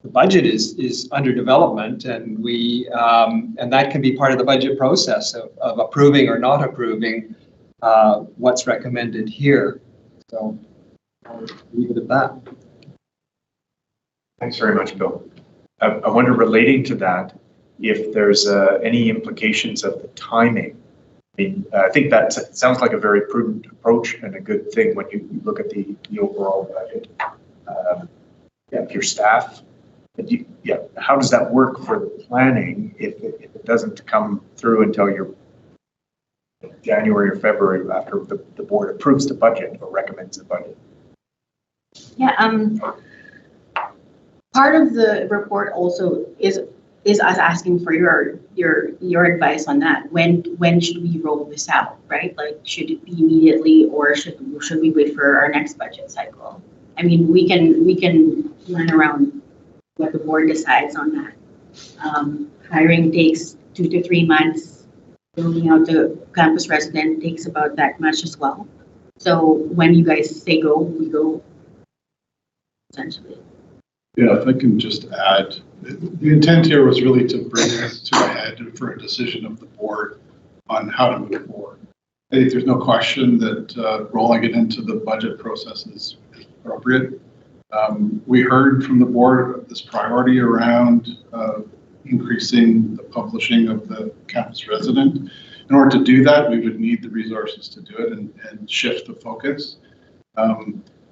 I: the budget is under development, and and that can be part of the budget process of approving or not approving what's recommended here. So I'll leave it at that.
A: Thanks very much, Bill. I wonder, relating to that, if there's any implications of the timing. I mean, I think that sounds like a very prudent approach and a good thing when you look at the overall budget. If your staff, how does that work for the planning if it doesn't come through until your January or February after the board approves the budget or recommends the budget?
K: Yeah, part of the report also is us asking for your advice on that. When should we roll this out, right? Like, should it be immediately, or should we wait for our next budget cycle? I mean, we can run around what the board decides on that. Hiring takes 2 to 3 months. Building out the Campus Resident takes about that much as well. So when you guys say go, we go, essentially.
J: Yeah, if I can just add, the intent here was really to bring this to a head for a decision of the board on how to move forward. I think there's no question that rolling it into the budget process is appropriate. We heard from the board this priority around increasing the publishing of the Campus Resident. In order to do that, we would need the resources to do it and shift the focus.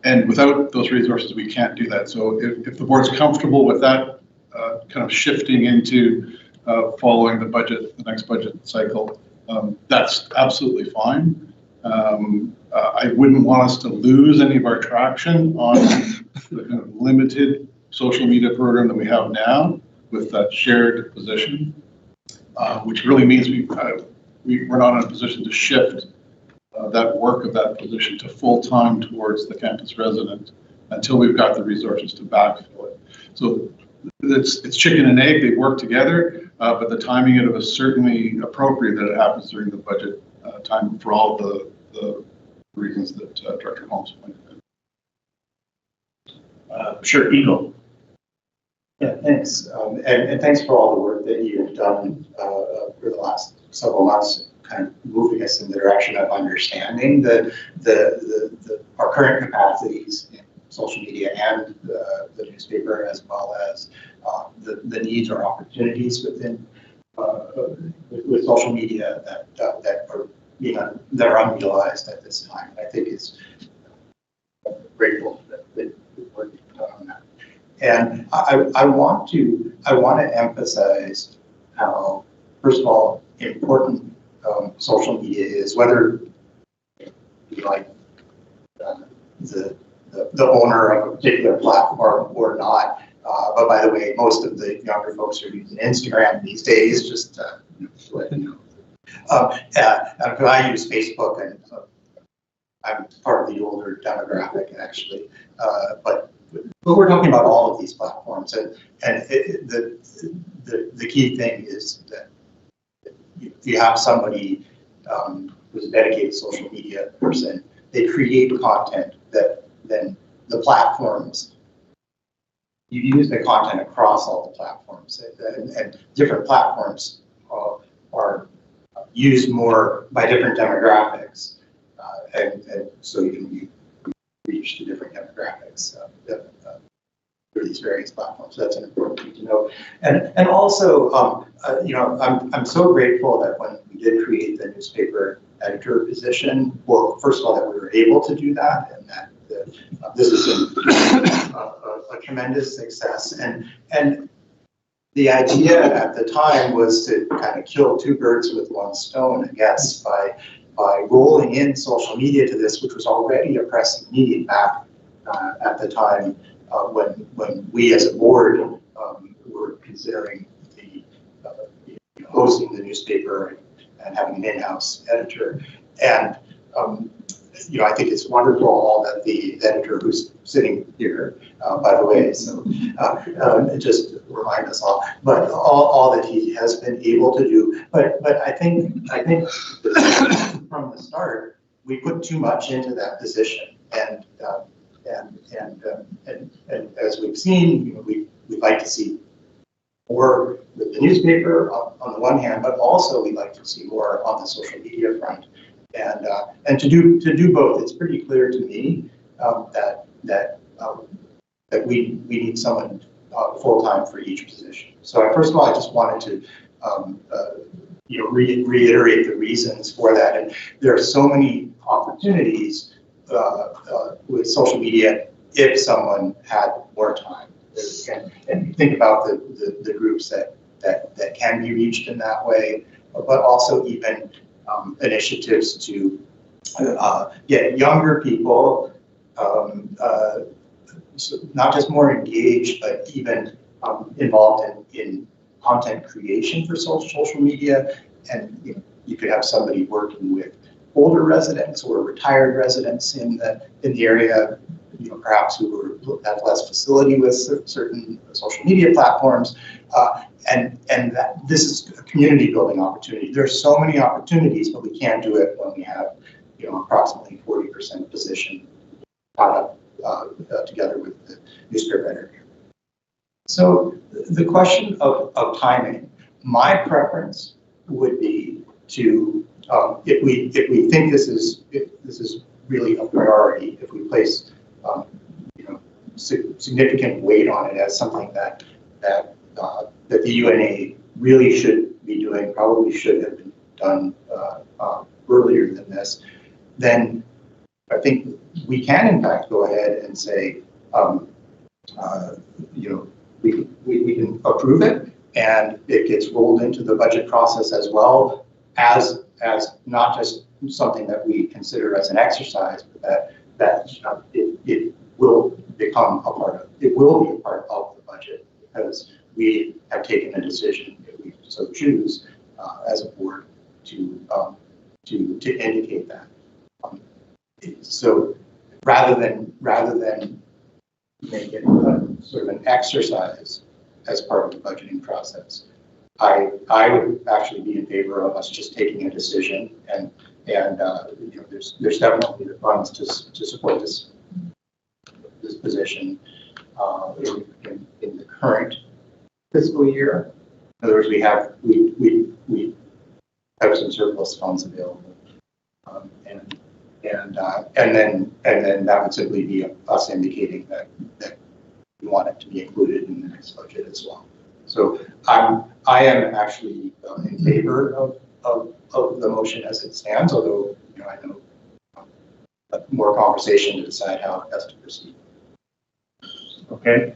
J: And without those resources, we can't do that. So if the board's comfortable with that kind of shifting into following the next budget cycle, that's absolutely fine. I wouldn't want us to lose any of our traction on the kind of limited social media program that we have now with that shared position, which really means we're not in a position to shift that work of that position to full-time towards the Campus Resident until we've got the resources to backfill it. So it's chicken and egg, they work together, but the timing of it is certainly appropriate that it happens during the budget time for all the reasons that Director Holmes pointed out.
A: Sure, Eagle.
B: Yeah, thanks. And thanks for all the work that you've done for the last several months, kind of moving us in the direction of understanding our current capacities in social media and the newspaper, as well as the needs or opportunities within with social media that are unrealized at this time. I think it's grateful that the work you've done on that. And I want to emphasize how, first of all, important social media is, whether you like the owner of a particular platform or not. But by the way, most of the younger folks are using Instagram these days, just to let you know. I use Facebook, and I'm part of the older demographic, actually. But we're talking about all of these platforms, and the key thing is that if you have somebody who's a dedicated social media person, they create content that then the platforms, you use the content across all the platforms, and different platforms are used more by different demographics, and so you can reach to different demographics through these various platforms. That's an important thing to know. And also, I'm so grateful that when we did create the newspaper editor position, well, first of all, that we were able to do that, and that that this has been a tremendous success. And the idea at the time was to kind of kill two birds with one stone, I guess, by rolling in social media to this, which was already a pressing need back at the time when we as a board were considering hosting the newspaper and having an in-house editor. And I think it's wonderful that the editor who's sitting here, by the way, so just remind us all, but all that he has been able to do. But I think from the start, we put too much into that position, and as we've seen, we'd like to see more with the newspaper on the one hand, but also we'd like to see more on the social media front. And to do both, it's pretty clear to me that we need someone full-time for each position. So first of all, I just wanted to reiterate the reasons for that. And there are so many opportunities with social media if someone had more time. And think about the groups that can be reached in that way, but also even initiatives to get younger people so not just more engaged, but even involved in content creation for social media. And you could have somebody working with older residents or retired residents in the area, perhaps who have less facility with certain social media platforms. And that this is a community building opportunity. There's so many opportunities, but we can't do it when we have, approximately 40% position caught up together with the newspaper editor. So the question of timing, my preference would be to, if we think this is really a priority, if we place significant weight on it as something that the UNA really should be doing, probably should have been done earlier than this, then I think we can in fact go ahead and say, we can approve it, and it gets rolled into the budget process as well as not just something that we consider as an exercise, but that it will become a part of, it will be a part of the budget, because we have taken a decision, if we so choose, as a board to indicate that. So rather than make it sort of an exercise as part of the budgeting process, I would actually be in favor of us just taking a decision, and there's definitely the funds to support this position in the current fiscal year. In other words, we have some surplus funds available, and then that would simply be us indicating that we want it to be included in the next budget as well. So I am actually in favor of the motion as it stands, although I know more conversation to decide how best to proceed.
A: Okay.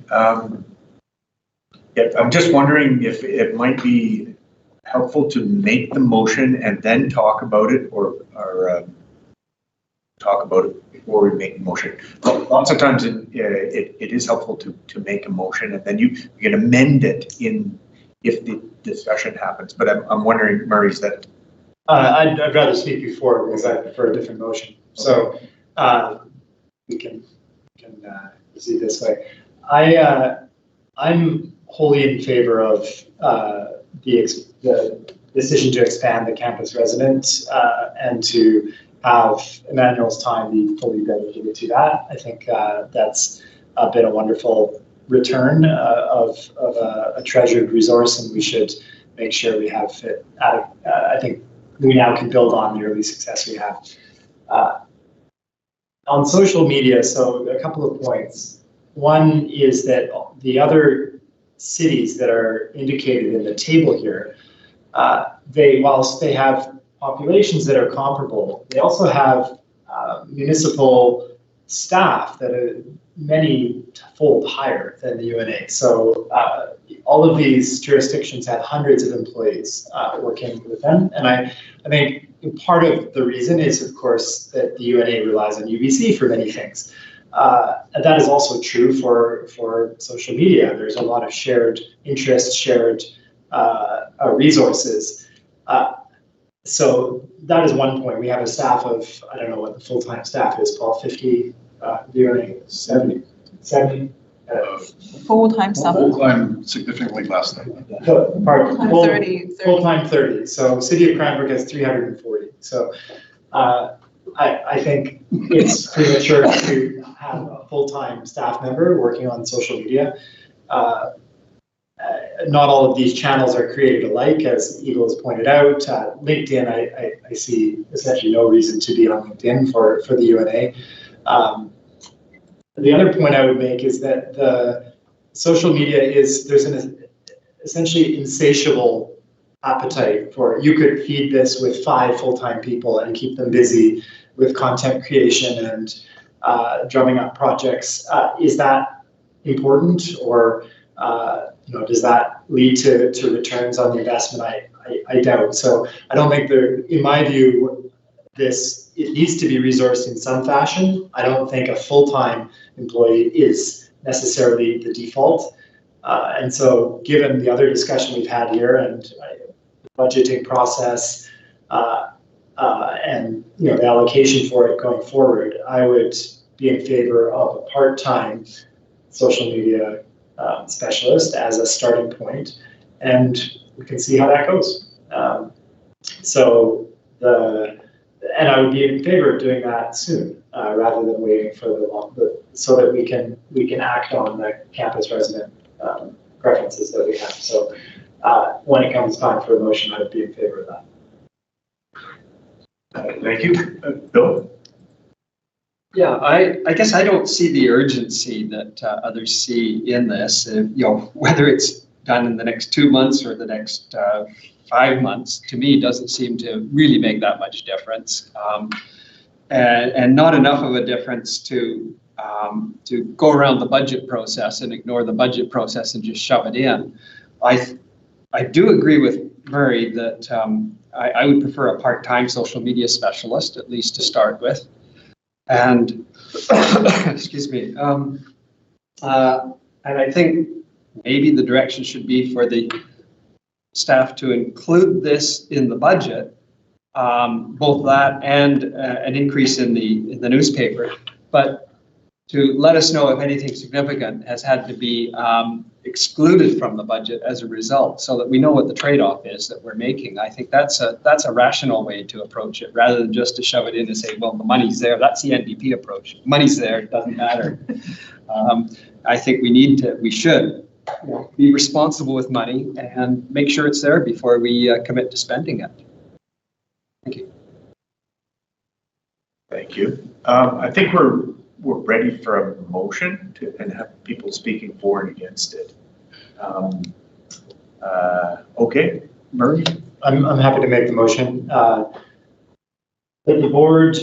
A: Yeah, I'm just wondering if it might be helpful to make the motion and then talk about it, or talk about it before we make the motion. Lots of times it is helpful to make a motion, and then you can amend it if the discussion happens. But I'm wondering, Murray, is that?
E: I'd rather speak before, because I prefer a different motion. So we can proceed this way. I'm wholly in favor of the decision to expand the campus residence and to have Emmanuel's time be fully dedicated to that. I think that's been a wonderful return of a treasured resource, and we should make sure we have it. I think we now can build on the early success we have. On social media, so a couple of points. One is that the other cities that are indicated in the table here, whilst they have populations that are comparable, they also have municipal staff that are many-fold higher than the UNA. So all of these jurisdictions have hundreds of employees working with them. And I think part of the reason is, of course, that the UNA relies on UBC for many things. And that is also true for social media. There's a lot of shared interests, shared resources. So that is one point. We have a staff of, I don't know what the full-time staff is, Paul, 50, UNA, 70.
N: Full-time staff.
J: Full-time significantly less than that.
E: Pardon,
N: 30.
E: full-time 30. So City of Cranbrook has 340. So I think it's premature to have a full-time staff member working on social media. Not all of these channels are created alike, as Eagle has pointed out. LinkedIn, I see essentially no reason to be on LinkedIn for the UNA. The other point I would make is that the social media there's an essentially insatiable appetite for, you could feed this with 5 full-time people and keep them busy with content creation and drumming up projects. Is that important, or does that lead to returns on the investment? I doubt. So I don't think in my view, it needs to be resourced in some fashion. I don't think a full-time employee is necessarily the default. And so given the other discussion we've had here and the budgeting process and the allocation for it going forward, I would be in favor of a part-time social media specialist as a starting point, and we can see how that goes. And I would be in favor of doing that soon, rather than waiting for so that we can act on the campus resident preferences that we have. So when it comes time for a motion, I would be in favor of that.
A: Thank you. Bill?
I: Yeah, I guess I don't see the urgency that others see in this. Whether it's done in the next 2 months or the next 5 months, to me, doesn't seem to really make that much difference, and not enough of a difference to go around the budget process and ignore the budget process and just shove it in. I do agree with Murray that I would prefer a part-time social media specialist, at least to start with. And excuse me, and I think maybe the direction should be for the staff to include this in the budget, both that and an increase in the newspaper, but to let us know if anything significant has had to be excluded from the budget as a result, so that we know what the trade-off is that we're making. I think that's a rational way to approach it, rather than just to shove it in and say, well, the money's there. That's the NDP approach. Money's there, it doesn't matter. I think we should be responsible with money and make sure it's there before we commit to spending it. Thank you.
A: Thank you. I think we're ready for a motion and have people speaking for and against it. Okay, Murray?
E: I'm happy to make the motion. That the board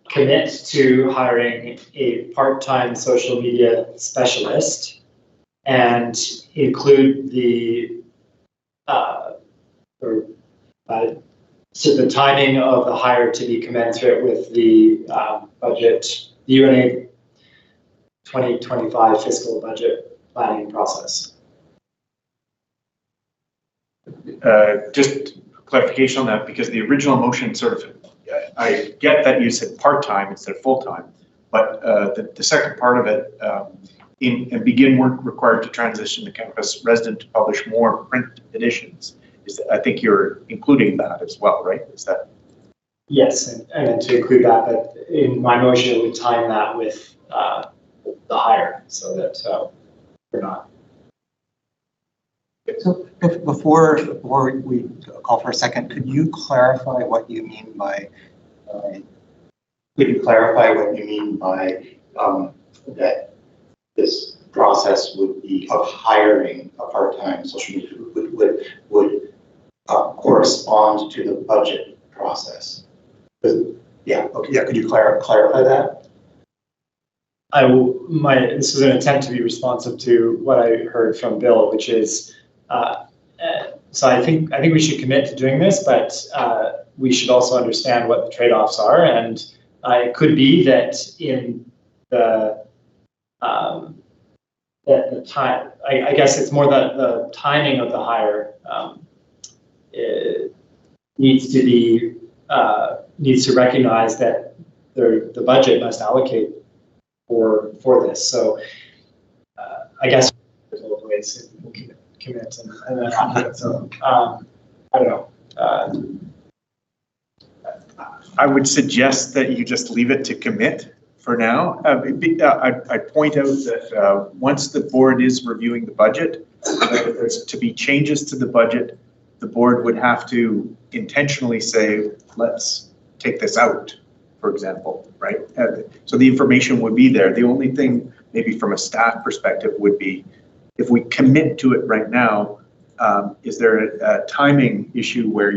E: commit to hiring a part-time social media specialist and include so the timing of the hire to be commensurate with the budget, the UNA 2025 fiscal budget planning process.
A: Just clarification on that, because the original motion sort of, I get that you said part-time instead of full-time, but the second part of it, and begin work required to transition the campus resident to publish more print editions. I think you're including that as well, right? Is that?
E: Yes, and to include that, but in my motion, it would time that with the hire, so that we're not.
B: So before we call for a second, could you clarify what you mean by that this process would be of hiring a part-time social media would correspond to the budget process? Yeah, okay, yeah, could you clarify that?
E: This was an attempt to be responsive to what I heard from Bill, which is, so I think we should commit to doing this, but we should also understand what the trade-offs are, and it could be that in the time, I guess it's more the timing of the hire needs to recognize that the budget must allocate for this. So I guess there's both ways we can commit and then not do it. So I don't know.
A: I would suggest that you just leave it to commit for now. I'd point out that once the board is reviewing the budget, if there's to be changes to the budget, the board would have to intentionally say, let's take this out, for example, right? So the information would be there. The only thing maybe from a staff perspective would be, if we commit to it right now, is there a timing issue where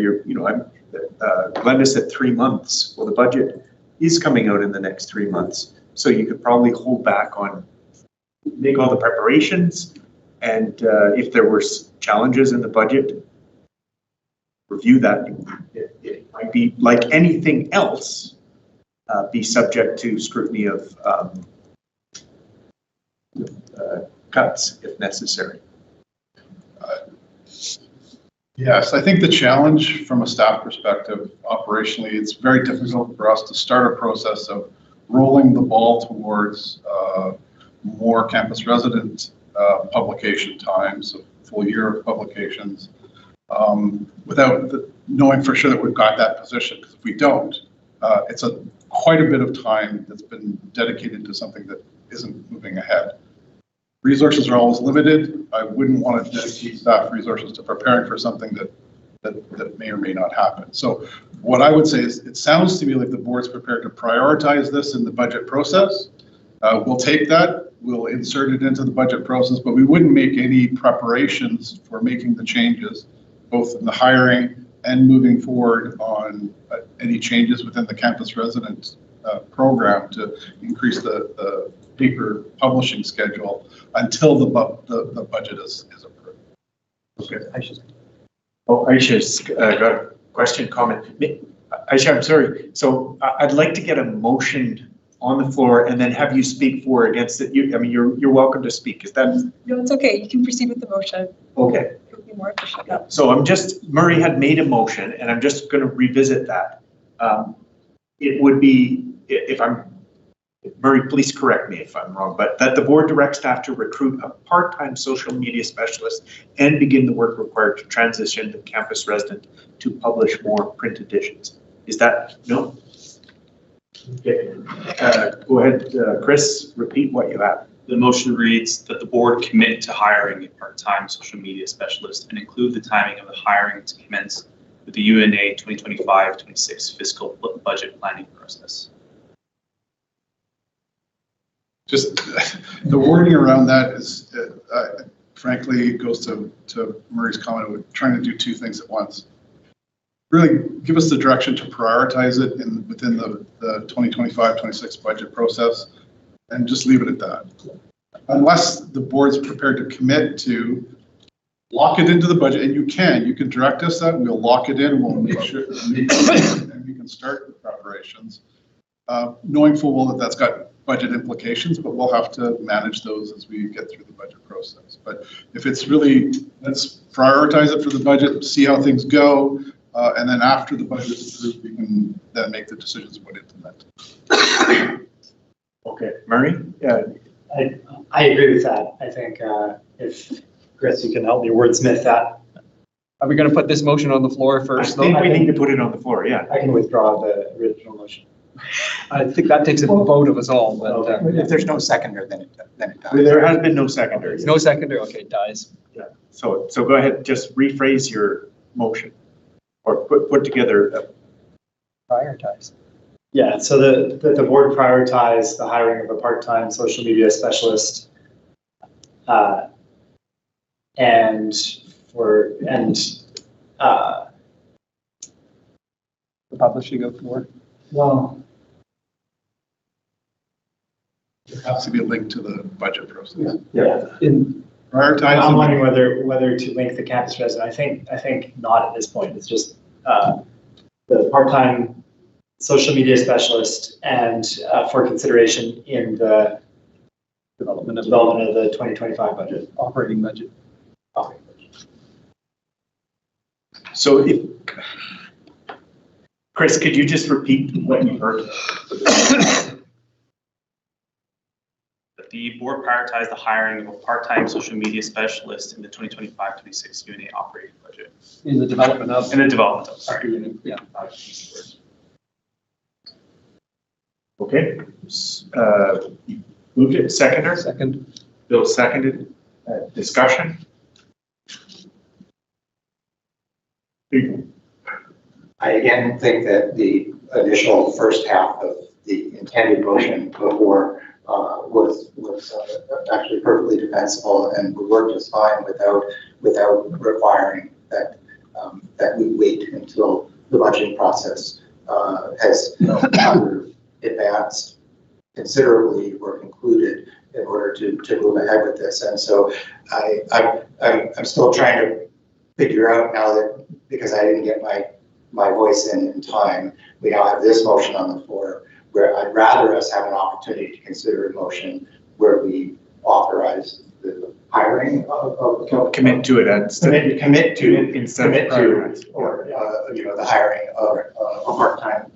A: Glenda said 3 months. Well, the budget is coming out in the next 3 months. So you could probably hold back on, make all the preparations. And if there were challenges in the budget, review that. It might be like anything else, be subject to scrutiny of cuts if necessary.
J: Yes, I think the challenge from a staff perspective, operationally, it's very difficult for us to start a process of rolling the ball towards more campus resident publication times, a full year of publications, without knowing for sure that we've got that position. Because if we don't, it's quite a bit of time that's been dedicated to something that isn't moving ahead. Resources are always limited. I wouldn't want to dedicate staff resources to preparing for something that may or may not happen. So what I would say is, it sounds to me like the board's prepared to prioritize this in the budget process. We'll take that, we'll insert it into the budget process, but we wouldn't make any preparations for making the changes, both in the hiring and moving forward on any changes within the campus resident program to increase the paper publishing schedule until the budget is approved.
A: Okay. Aisha's got a question, comment. Aisha, I'm sorry. So I'd like to get a motion on the floor and then have you speak for or against it. You're welcome to speak. Is that?
O: No, it's okay. You can proceed with the motion.
A: Okay.
O: It would be more efficient. Yeah.
A: So Murray had made a motion and I'm just going to revisit that. It would be, Murray, please correct me if I'm wrong, but that the board directs staff to recruit a part-time social media specialist and begin the work required to transition the campus resident to publish more print editions. Is that, no? Okay. Go ahead, Chris, repeat what you have.
P: The motion reads that the board commit to hiring a part-time social media specialist and include the timing of the hiring to commence with the UNA 2025-26 fiscal budget planning process.
J: Just the wording around that is, frankly, goes to Murray's comment of trying to do two things at once. Really give us the direction to prioritize it within the 2025-26 budget process and just leave it at that. Unless the board's prepared to commit to lock it into the budget, and you can direct us that, we'll lock it in, we'll make sure, and we can start the preparations, knowing full well that that's got budget implications, but we'll have to manage those as we get through the budget process. But if it's really, let's prioritize it for the budget, see how things go, and then after the budget is approved, we can then make the decisions about implementing.
A: Okay, Murray?
E: I agree with that. I think if Chris, you can help me wordsmith that.
I: Are we going to put this motion on the floor first?
A: I think we need to put it on the floor, yeah.
E: I can withdraw the original motion.
I: I think that takes a vote of us all, but
B: If there's no seconder, then it dies.
A: There has been no seconder.
I: no seconder, okay, it dies.
A: Yeah. So go ahead, just rephrase your motion or put together.
I: Prioritize.
E: Yeah, so the board prioritized the hiring of a part-time social media specialist and
I: the publishing of more.
E: Well,
J: There has to be a link to the budget process.
E: yeah. I'm
J: Prioritize.
E: wondering whether to link the campus resident. I think not at this point. It's just the part-time social media specialist and for consideration in the development of the 2025 budget,
I: Operating budget.
A: So if, Chris, could you just repeat what you heard?
P: That the board prioritize the hiring of a part-time social media specialist in the 2025-26 UNA operating budget.
I: In the development of.
P: In the development of, sorry.
I: Yeah.
A: Okay. Moved it, seconder?
I: Second.
A: Bill seconded. Discussion?
B: I again think that the initial first half of the intended motion before was actually perfectly defensible and would work just fine without requiring that that we wait until the budgeting process has either advanced considerably or concluded in order to move ahead with this. And so I'm still trying to figure out now that, because I didn't get my voice in time, we now have this motion on the floor where I'd rather us have an opportunity to consider a motion where we authorize the hiring of
A: Commit to it instead.
B: commit to
A: Instead of prioritize.
B: or the hiring of a part-time.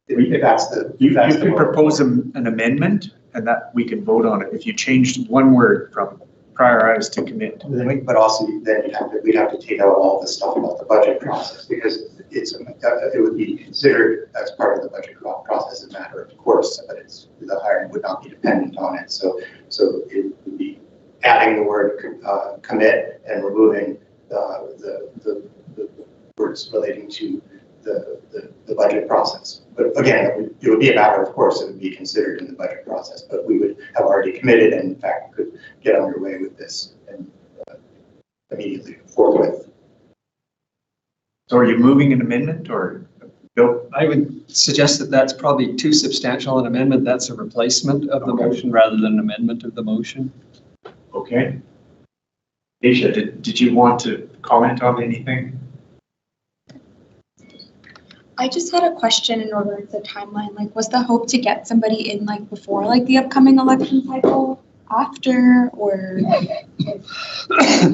B: If that's the
A: You
B: if that's the
A: could
B: motion.
A: propose an amendment and that we can vote on it if you changed one word from prioritize to commit.
B: But also then we'd have to take out all the stuff about the budget process because it would be considered as part of the budget process as a matter of course, but the hiring would not be dependent on it. So it would be adding the word commit and removing the words relating to the budget process. But again, it would be a matter of course, it would be considered in the budget process, but we would have already committed and in fact could get underway with this and immediately forthwith.
A: So are you moving an amendment or Bill?
I: I would suggest that that's probably too substantial an amendment. That's a replacement of the motion rather than an amendment of the motion.
A: Okay. Aisha, did you want to comment on anything?
O: I just had a question in order to the timeline. Like, was the hope to get somebody in like before like the upcoming election cycle, after, or what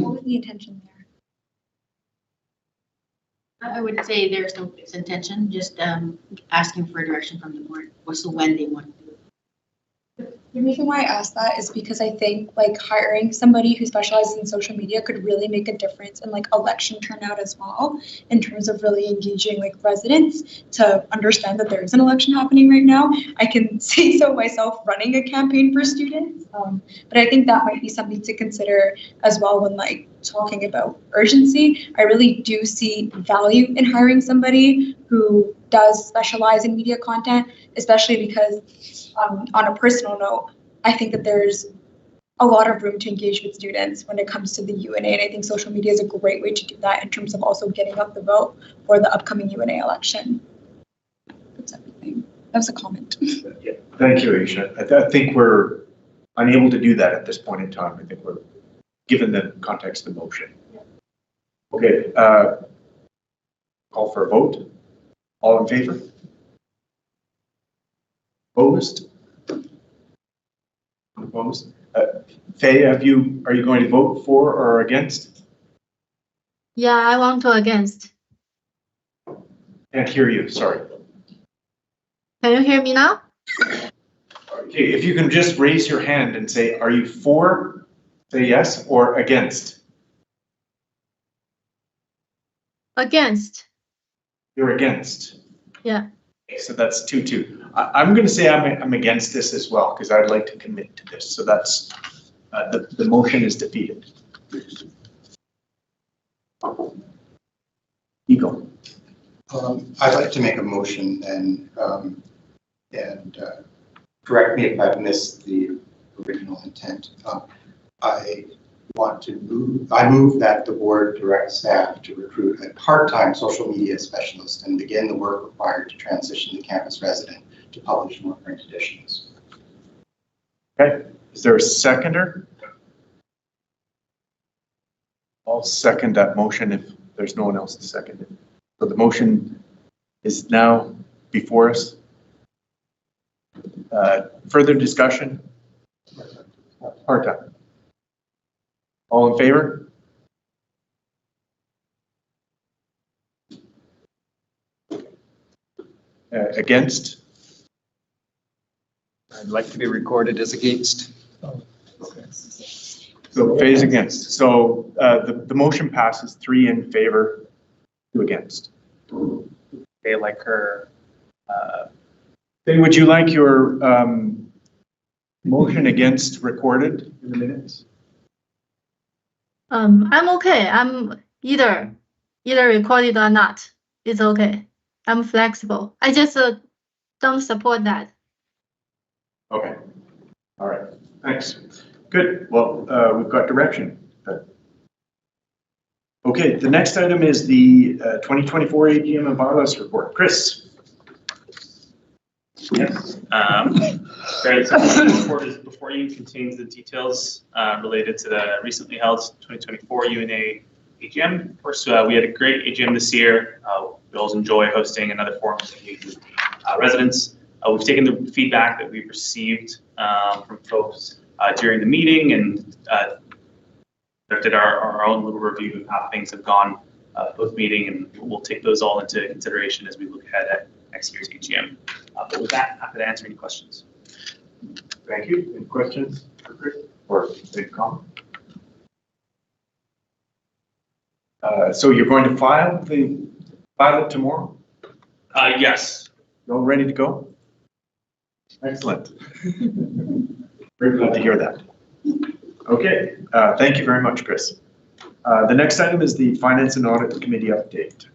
O: was the intention there?
K: I would say there's no fixed intention, just asking for a direction from the board, what's the when they want to do it.
O: The reason why I asked that is because I think like hiring somebody who specializes in social media could really make a difference in like election turnout as well, in terms of really engaging like residents to understand that there is an election happening right now. I can say so myself running a campaign for students, but I think that might be something to consider as well when like talking about urgency. I really do see value in hiring somebody who does specialize in media content, especially because on a personal note, I think that there's a lot of room to engage with students when it comes to the UNA, and I think social media is a great way to do that in terms of also getting up the vote for the upcoming UNA election. That's everything. That was a comment.
A: Yeah. Thank you, Aisha. I think we're unable to do that at this point in time. I think we're given the context of the motion. Okay, call for a vote. All in favor? Opposed? Opposed? Faye, are you going to vote for or against?
G: Yeah, I want to against.
A: Can't hear you, sorry.
G: Can you hear me now?
A: Okay, if you can just raise your hand and say, are you for, say yes, or against?
G: Against.
A: You're against.
G: Yeah.
A: Okay, so that's 2-2. I'm going to say I'm against this as well because I'd like to commit to this. So that's the motion is defeated. Eagle.
B: I'd like to make a motion and correct me if I've missed the original intent. I I move that the board direct staff to recruit a part-time social media specialist and begin the work required to transition the campus resident to publish more print editions.
A: Okay, is there a seconder? I'll second that motion if there's no one else to second it. So the motion is now before us. Further discussion? Part-time. All in favor? Against?
I: I'd like to be recorded as against.
A: So Faye is against. So the motion passes 3 in favor, 2 against.
P: They like her.
A: Faye, would you like your motion against recorded in the minutes?
G: I'm okay. I'm either recorded or not. It's okay. I'm flexible. I just don't support that.
A: Okay. All right. Thanks. Good. Well, we've got direction. Okay. The next item is the 2024 AGM and bylaws report. Chris.
P: Yes. Very simple. The report is before you, contains the details related to the recently held 2024 UNA AGM. Of course, we had a great AGM this year. We always enjoy hosting another forum to engage with residents. We've taken the feedback that we've received from folks during the meeting and did our own little review of how things have gone post-meeting, and we'll take those all into consideration as we look ahead at next year's AGM. But with that, happy to answer any questions.
A: Thank you. Any questions for Chris or any comment? So you're going to file it tomorrow?
P: Yes.
A: You all ready to go? Excellent. Very glad to hear that. Okay. Thank you very much, Chris. The next item is the Finance and Audit Committee update.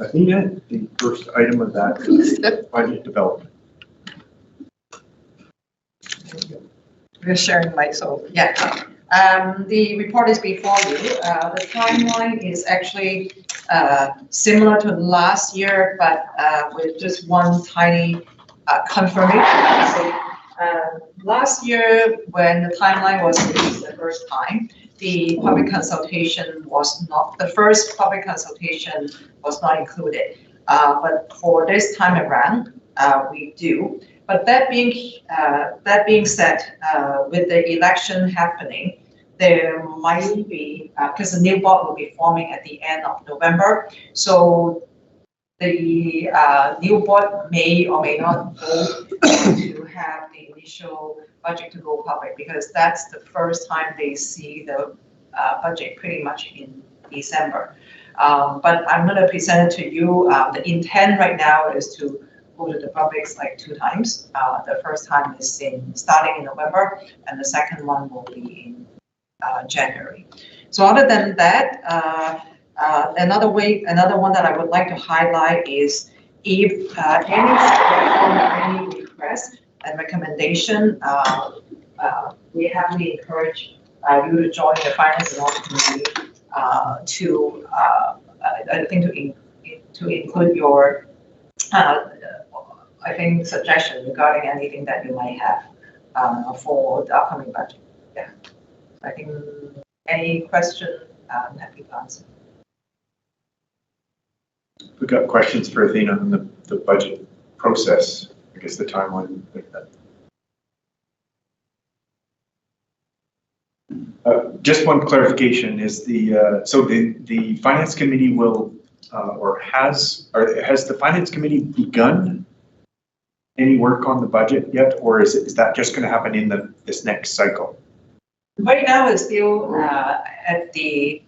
A: Athena, the first item of that is budget development.
N: We're sharing mic, so yeah. The report is before you. The timeline is actually similar to last year, but with just one tiny confirmation. So, last year, when the timeline was released the first time, the public consultation was not, the first public consultation was not included. But for this time around, we do. But that being said, with the election happening, there might be, because the new board will be forming at the end of November, so the new board may or may not vote to have the initial budget to go public, because that's the first time they see the budget pretty much in December. But I'm going to present it to you. The intent right now is to go to the public like 2 times. The first time is starting in November, and the second one will be in January. So other than that, another one that I would like to highlight is if any request and recommendation, we heavily encourage you to join the Finance and Audit Committee to include your suggestion regarding anything that you might have for the upcoming budget. Yeah, I think any question, I'm happy to answer.
A: We've got questions for Athena on the budget process. I guess the timeline like that. Just one clarification is the Finance Committee will has the Finance Committee begun any work on the budget yet, or is that just going to happen in this next cycle?
N: Right now, it's still at the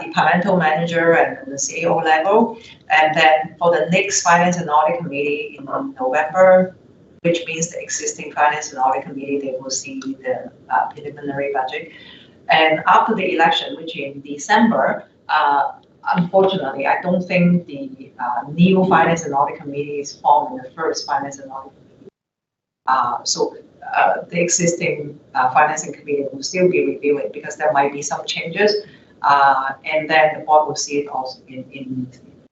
N: departmental manager and the CEO level, and then for the next Finance and Audit Committee in November, which means the existing Finance and Audit Committee, they will see the preliminary budget. And after the election, which in December, unfortunately, I don't think the new Finance and Audit Committee is formed in the first Finance and Audit Committee. So the existing financing committee will still be reviewing because there might be some changes. And then the board will see it also in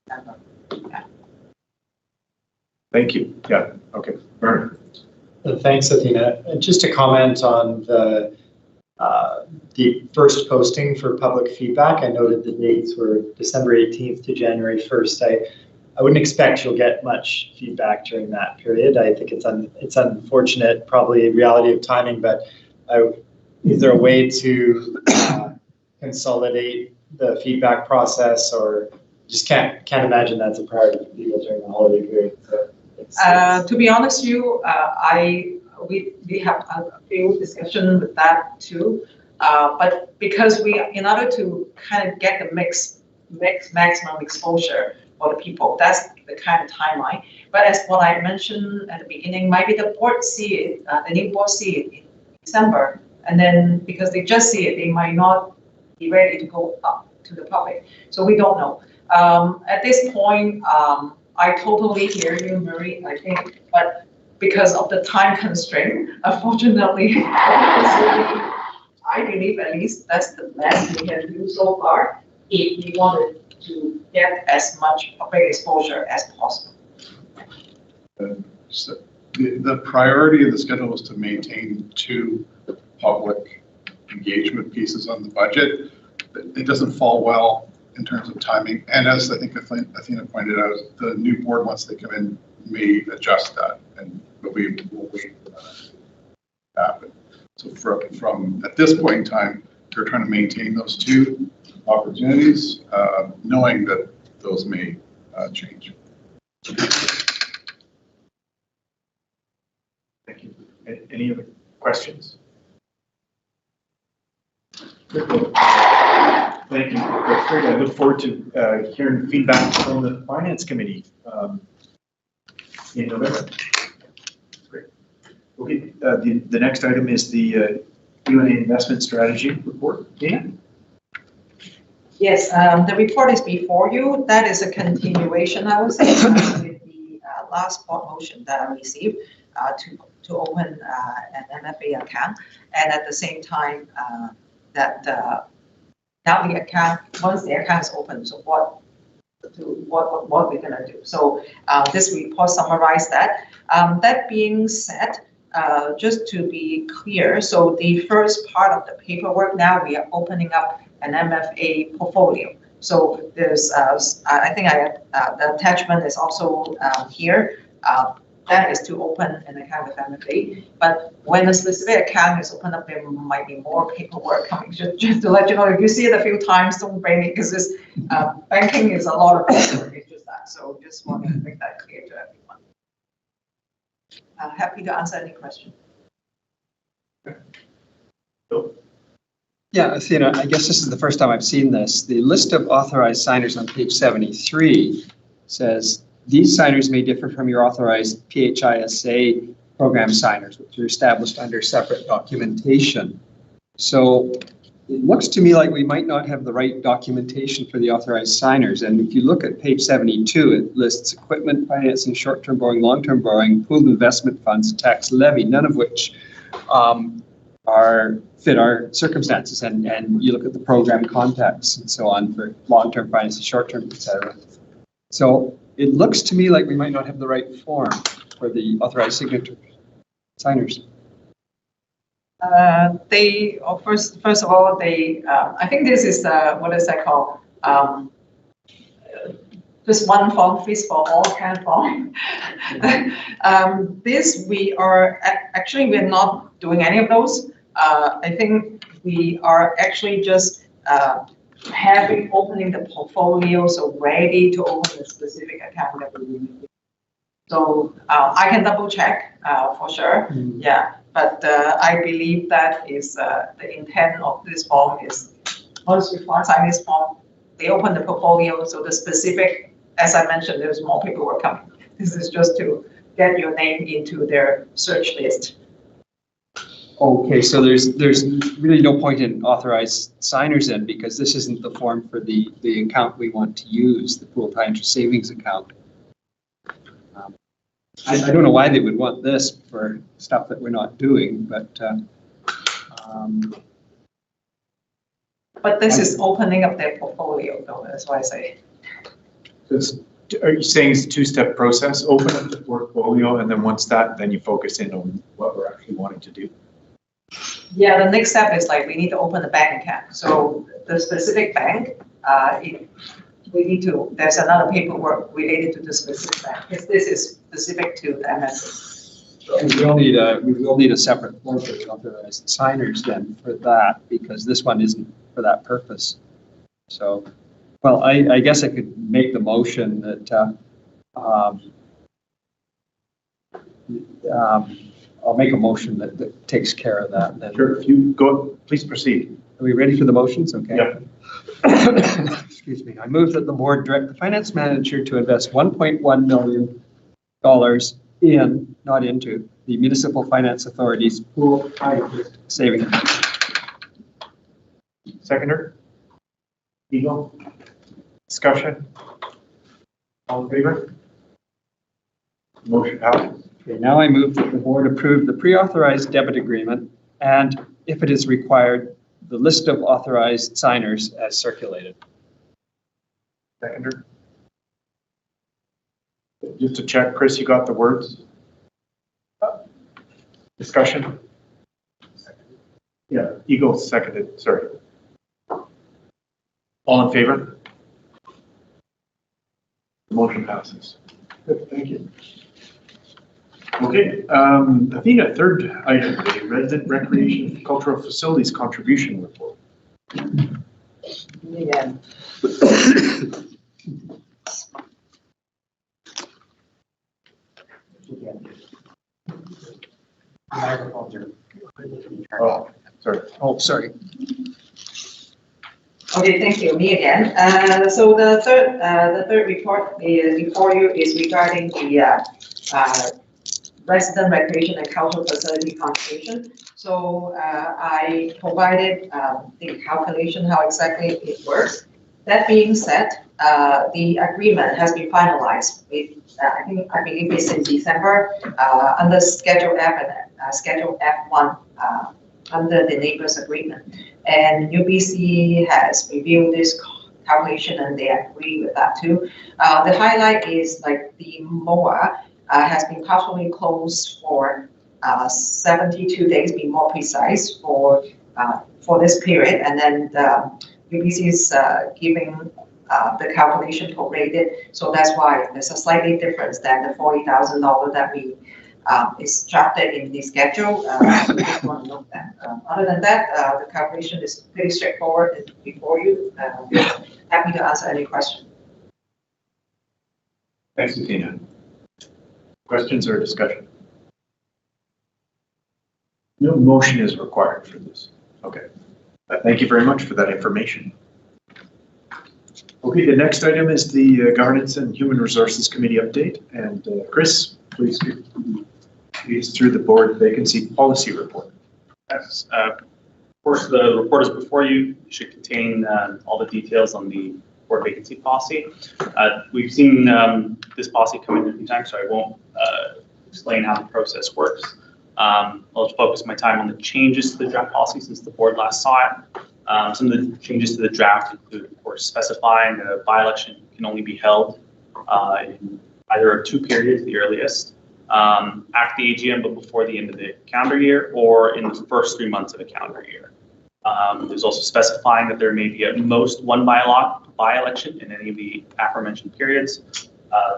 N: December. Yeah.
A: Thank you. Yeah, okay. Vern.
E: Thanks, Athena. And just to comment on the first posting for public feedback, I noted the dates were December 18th to January 1st. I wouldn't expect you'll get much feedback during that period. I think it's unfortunate, probably a reality of timing, but is there a way to consolidate the feedback process, or just can't imagine that's a priority for people during the holiday period? So
N: to be honest with you, we have a few discussions with that too. But because in order to kind of get the maximum exposure for the people, that's the kind of timeline. But as what I mentioned at the beginning, maybe the board see it, the new board see it in December, and then because they just see it, they might not be ready to go up to the public. So we don't know. At this point, I totally hear you, Marie, I think, but because of the time constraint, unfortunately, I believe at least that's the best we can do so far if we wanted to get as much public exposure as possible.
J: So the priority of the schedule is to maintain 2 public engagement pieces on the budget. It doesn't fall well in terms of timing. And as I think Athena pointed out, the new board, once they come in, may adjust that, but we will wait for that to happen. So from at this point in time, we're trying to maintain those 2 opportunities, knowing that those may change.
A: Thank you. Any other questions? Thank you. That's great. I look forward to hearing feedback from the Finance Committee in November. Great. Okay. The next item is the UNA Investment Strategy Report. Dan?
N: Yes, the report is before you. That is a continuation, I would say, with the last board motion that I received to open an MFA account, and at the same time now the account, once the account is open, so what we're gonna do. So this report summarizes that. That being said, just to be clear, so the first part of the paperwork, now we are opening up an MFA portfolio. So there's, I think the attachment is also here. That is to open an account with MFA. But when a specific account is opened up, there might be more paperwork coming. Just to let you know, if you see it a few times, don't blame me, because this banking is a lot of paperwork. It's just that. So just want to make that clear to everyone. Happy to answer any question.
I: Yeah, Athena, I guess this is the first time I've seen this. The list of authorized signers on page 73 says, these signers may differ from your authorized PHISA program signers, which are established under separate documentation. So it looks to me like we might not have the right documentation for the authorized signers. And if you look at page 72, it lists equipment financing, short-term borrowing, long-term borrowing, pooled investment funds, tax levy, none of which fit our circumstances. And you look at the program context and so on for long-term financing, short-term, et cetera. So it looks to me like we might not have the right form for the authorized signature signers.
N: First of all, I think this is what is that called? Just one form fits for all kind of form. This we are actually we're not doing any of those. I think we are actually just opening the portfolio, so ready to open a specific account that we need. So I can double check for sure. Yeah, but I believe that is the intent of this form is once we sign this form, they open the portfolio. So the specific, as I mentioned, there's more paperwork coming. This is just to get your name into their search list.
I: Okay, so there's really no point in authorized signers in, because this isn't the form for the account we want to use, the pooled high interest savings account. I don't know why they would want this for stuff that we're not doing, but,
N: But this is opening up their portfolio, though, that's why I say.
A: Are you saying it's a two-step process? Open up the portfolio, and then once that, then you focus in on what we're actually wanting to do?
N: Yeah, the next step is like, we need to open the bank account. So the specific bank, we need to, there's another paperwork related to the specific bank, because this is specific to the MSA.
I: we will need a separate form for the authorized signers then for that, because this one isn't for that purpose. So, well, I guess I could make the motion that, I'll make a motion that takes care of that. Then.
A: Sure, if you go, please proceed.
I: Are we ready for the motions? Okay.
A: Yeah.
I: Excuse me. I move that the board direct the finance manager to invest $1.1 million in, not into, the Municipal Finance Authority's pool savings.
A: Seconder? Eagle? Discussion? All in favor? Motion passes.
I: Okay, now I move that the board approve the pre-authorized debit agreement and, if it is required, the list of authorized signers as circulated.
A: Seconder? Just to check, Chris, you got the words? Discussion? Yeah, Eagle seconded, sorry. All in favor? Motion passes. Good, thank you. Okay, Athena, third item, the resident recreation cultural facilities contribution report.
N: Yeah.
A: Oh, sorry.
I: Oh, sorry.
N: Okay, thank you. Me again. So the third report before you is regarding the resident recreation and cultural facility contribution. So I provided the calculation, how exactly it works. That being said, the agreement has been finalized with, I believe it's in December, under Schedule F and Schedule F1 under the neighbors agreement. And UBC has reviewed this calculation and they agree with that too. The highlight is like the MOA has been partially closed for 72 days, be more precise, for this period. And then UBC is giving the calculation prorated. So that's why there's a slightly difference than the $40,000 that we is drafted in the schedule. We just want to note that. Other than that, the calculation is pretty straightforward before you. Happy to answer any question.
A: Thanks, Athena. Questions or discussion? No motion is required for this. Okay. Thank you very much for that information. Okay, the next item is the Governance and Human Resources Committee update. And Chris, please lead us through the board vacancy policy report.
P: Yes, of course, the report is before you. It should contain all the details on the board vacancy policy. We've seen this policy come in a few times, so I won't explain how the process works. I'll just focus my time on the changes to the draft policy since the board last saw it. Some of the changes to the draft include, of course, specifying that a by-election can only be held in either of two periods, the earliest, after the AGM, but before the end of the calendar year, or in the first 3 months of a calendar year. There's also specifying that there may be at most one by-election in any of the aforementioned periods,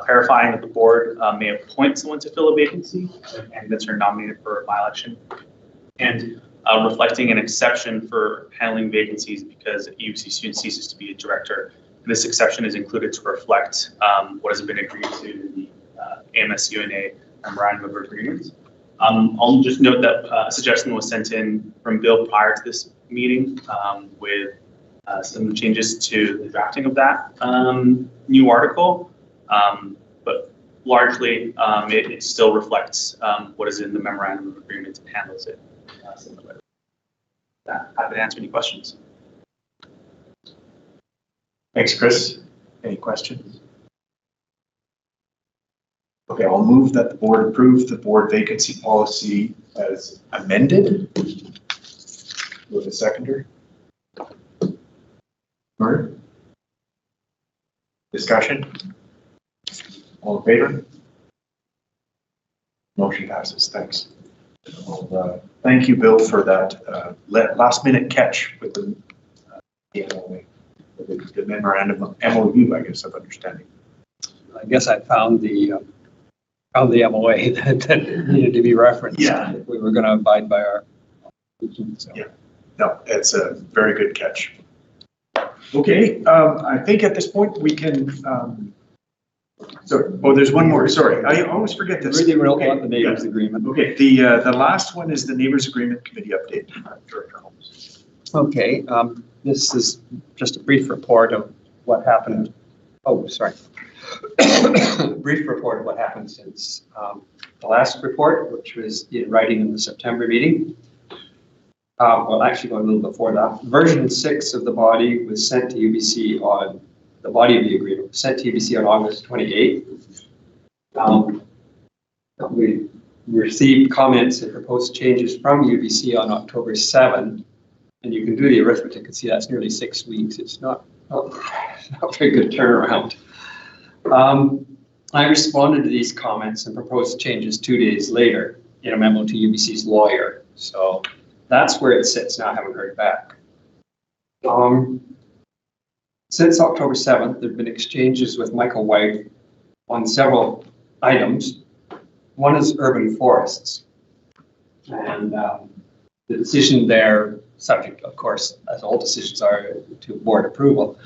P: clarifying that the board may appoint someone to fill a vacancy if candidates are nominated for a by-election, and reflecting an exception for handling vacancies because UBC student ceases to be a director. This exception is included to reflect what has been agreed to in the AMS-UNA Memorandum of Agreement. I'll just note that a suggestion was sent in from Bill prior to this meeting with some changes to the drafting of that new article, but largely it still reflects what is in the Memorandum of Agreement and handles it similarly. Happy to answer any questions.
A: Thanks, Chris. Any questions? Okay, I'll move that the board approve the board vacancy policy as amended. With a seconder. Murray? Discussion? All in favor? Motion passes, thanks. Well, thank you, Bill, for that last minute catch with the MOA, the memorandum of MOU, I guess, of understanding.
I: I guess I found the MOA that needed to be referenced.
A: Yeah.
I: If we were going to abide by our. So.
A: Yeah, no, it's a very good catch. Okay, I think at this point we can, sorry, oh, there's one more, sorry, I always forget this.
I: Really wrote about the neighbors agreement.
A: Okay, the last one is the neighbors agreement committee update. Director Holmes.
I: Okay, this is just a brief report of what happened. Oh, sorry. Brief report of what happened since the last report, which was in writing in the September meeting. Well, actually going a little before that. Version 6 of the body was sent to UBC on, the body of the agreement was sent to UBC on August 28th. We received comments and proposed changes from UBC on October 7th. And you can do the arithmetic and see that's nearly 6 weeks. It's not a very good turnaround. I responded to these comments and proposed changes 2 days later in a memo to UBC's lawyer. So that's where it sits now. I haven't heard back. Since October 7th, there have been exchanges with Michael White on several items. One is urban forests. And the decision there, subject, of course, as all decisions are, to board approval,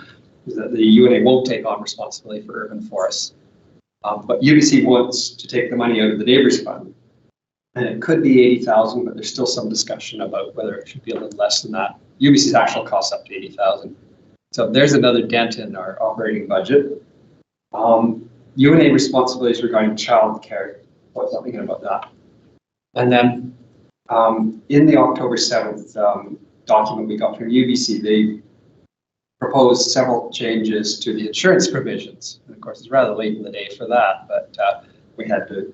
I: is that the UNA won't take on responsibility for urban forests. But UBC wants to take the money out of the Neighbors Fund. And it could be 80,000, but there's still some discussion about whether it should be a little less than that. UBC's actual cost up to 80,000. So there's another dent in our operating budget. UNA responsibilities regarding childcare. What's not thinking about that? And then in the October 7th document we got from UBC, they proposed several changes to the insurance provisions. And of course, it's rather late in the day for that, but we have to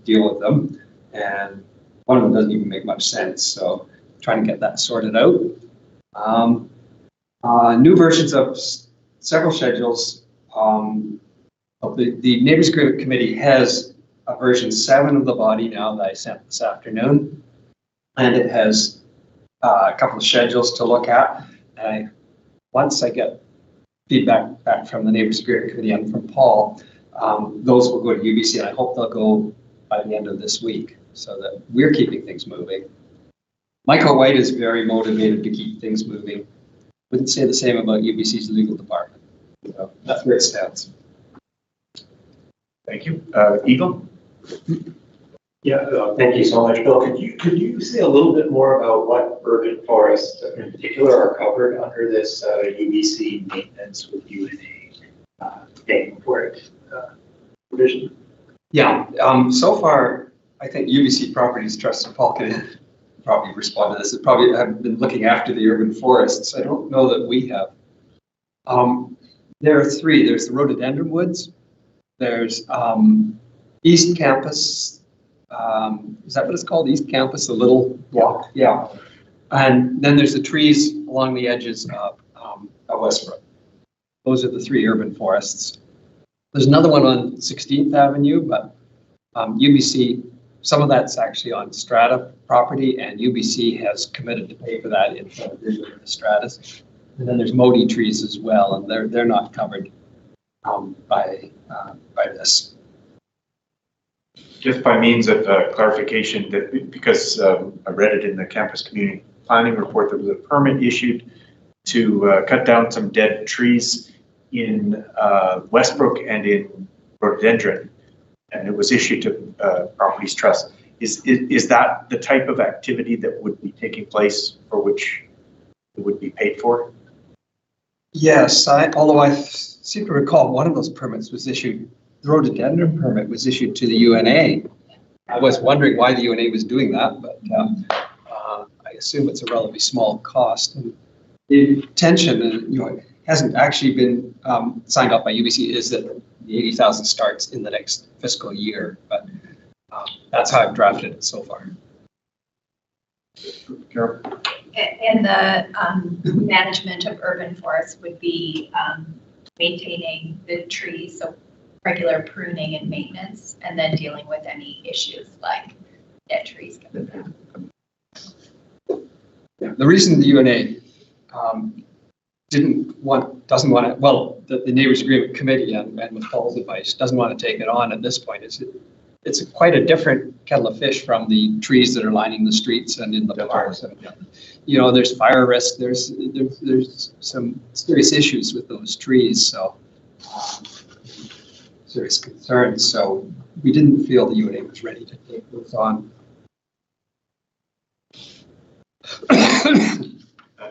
I: deal with them. And one of them doesn't even make much sense. So trying to get that sorted out. New versions of several schedules. The Neighbors Agreement Committee has a version 7 of the body now that I sent this afternoon. And it has a couple of schedules to look at. And once I get feedback back from the Neighbors Agreement Committee and from Paul, those will go to UBC, and I hope they'll go by the end of this week so that we're keeping things moving. Michael White is very motivated to keep things moving. Wouldn't say the same about UBC's legal department. So that's where it stands.
A: Thank you. Eagle?
M: Yeah, thank you so much, Bill. Could you say a little bit more about what urban forests in particular are covered under this UBC maintenance with UNA paying for it provision?
I: Yeah, so far, I think UBC Properties Trust, and Paul can probably respond to this, probably have been looking after the urban forests. I don't know that we have. There are 3. There's the rhododendron woods. There's East Campus. Is that what it's called? East Campus, the little block? Yeah. And then there's the trees along the edges of Westbrook. Those are the 3 urban forests. There's another one on 16th Avenue, but UBC, some of that's actually on Strata property, and UBC has committed to pay for that in addition to the Stratas. And then there's Modi trees as well, and they're not covered by this.
A: Just by means of clarification, that because I read it in the campus community planning report, there was a permit issued to cut down some dead trees in Westbrook and in Rhododendron, and it was issued to Properties Trust. Is that the type of activity that would be taking place for which it would be paid for?
I: Yes, although I seem to recall one of those permits was issued, the rhododendron permit was issued to the UNA. I was wondering why the UNA was doing that, but I assume it's a relatively small cost. And the intention, hasn't actually been signed off by UBC is that the 80,000 starts in the next fiscal year, but that's how I've drafted it so far.
A: Carol?
H: And the management of urban forests would be maintaining the trees, so regular pruning and maintenance, and then dealing with any issues like dead trees coming down.
I: The reason the UNA doesn't want to, well, the Neighbors Agreement Committee and with Paul's advice doesn't want to take it on at this point is it's quite a different kettle of fish from the trees that are lining the streets and in the parks. And, you know, there's fire risk, there's some serious issues with those trees, so serious concerns. So we didn't feel the UNA was ready to take those on.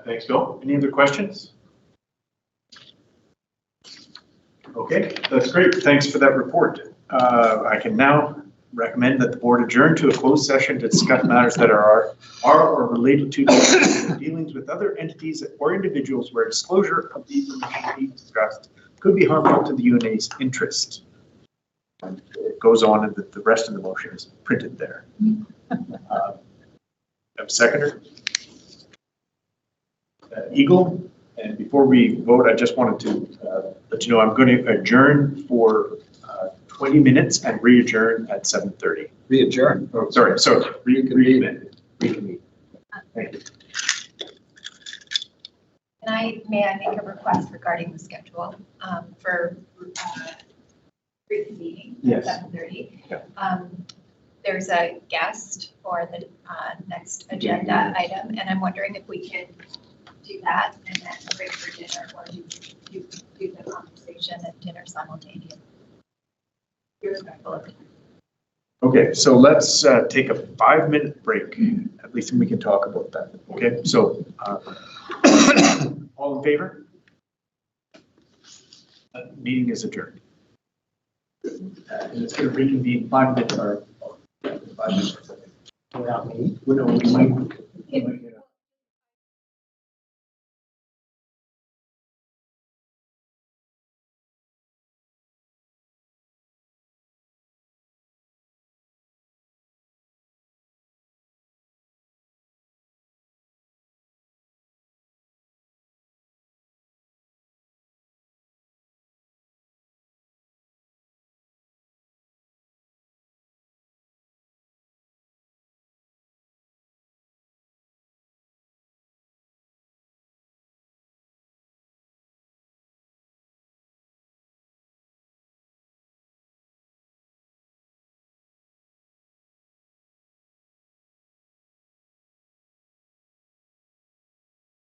A: Thanks, Bill. Any other questions? Okay, that's great. Thanks for that report. I can now recommend that the board adjourn to a closed session to discuss matters that are or related to dealings with other entities or individuals where disclosure of the information being discussed could be harmful to the UNA's interest. And it goes on, and the rest of the motion is printed there. Have a seconder? Eagle. And before we vote, I just wanted to let you know I'm going to adjourn for 20 minutes and re-adjourn at 7:30.
I: Re-adjourn?
A: Oh, sorry. So reconvene. Thank you.
H: May I make a request regarding the schedule for reconvening
A: Yes.
H: at 7:30?
A: Yeah.
H: There's a guest for the next agenda item, and I'm wondering if we can do that and then break for dinner, or do the conversation at dinner simultaneously. Respectful of it.
A: Okay, so let's take a 5-minute break. At least we can talk about that. Okay, so all in favor? Meeting is adjourned. And it's going to reconvene 5 minutes or 5 minutes. Without me? We might.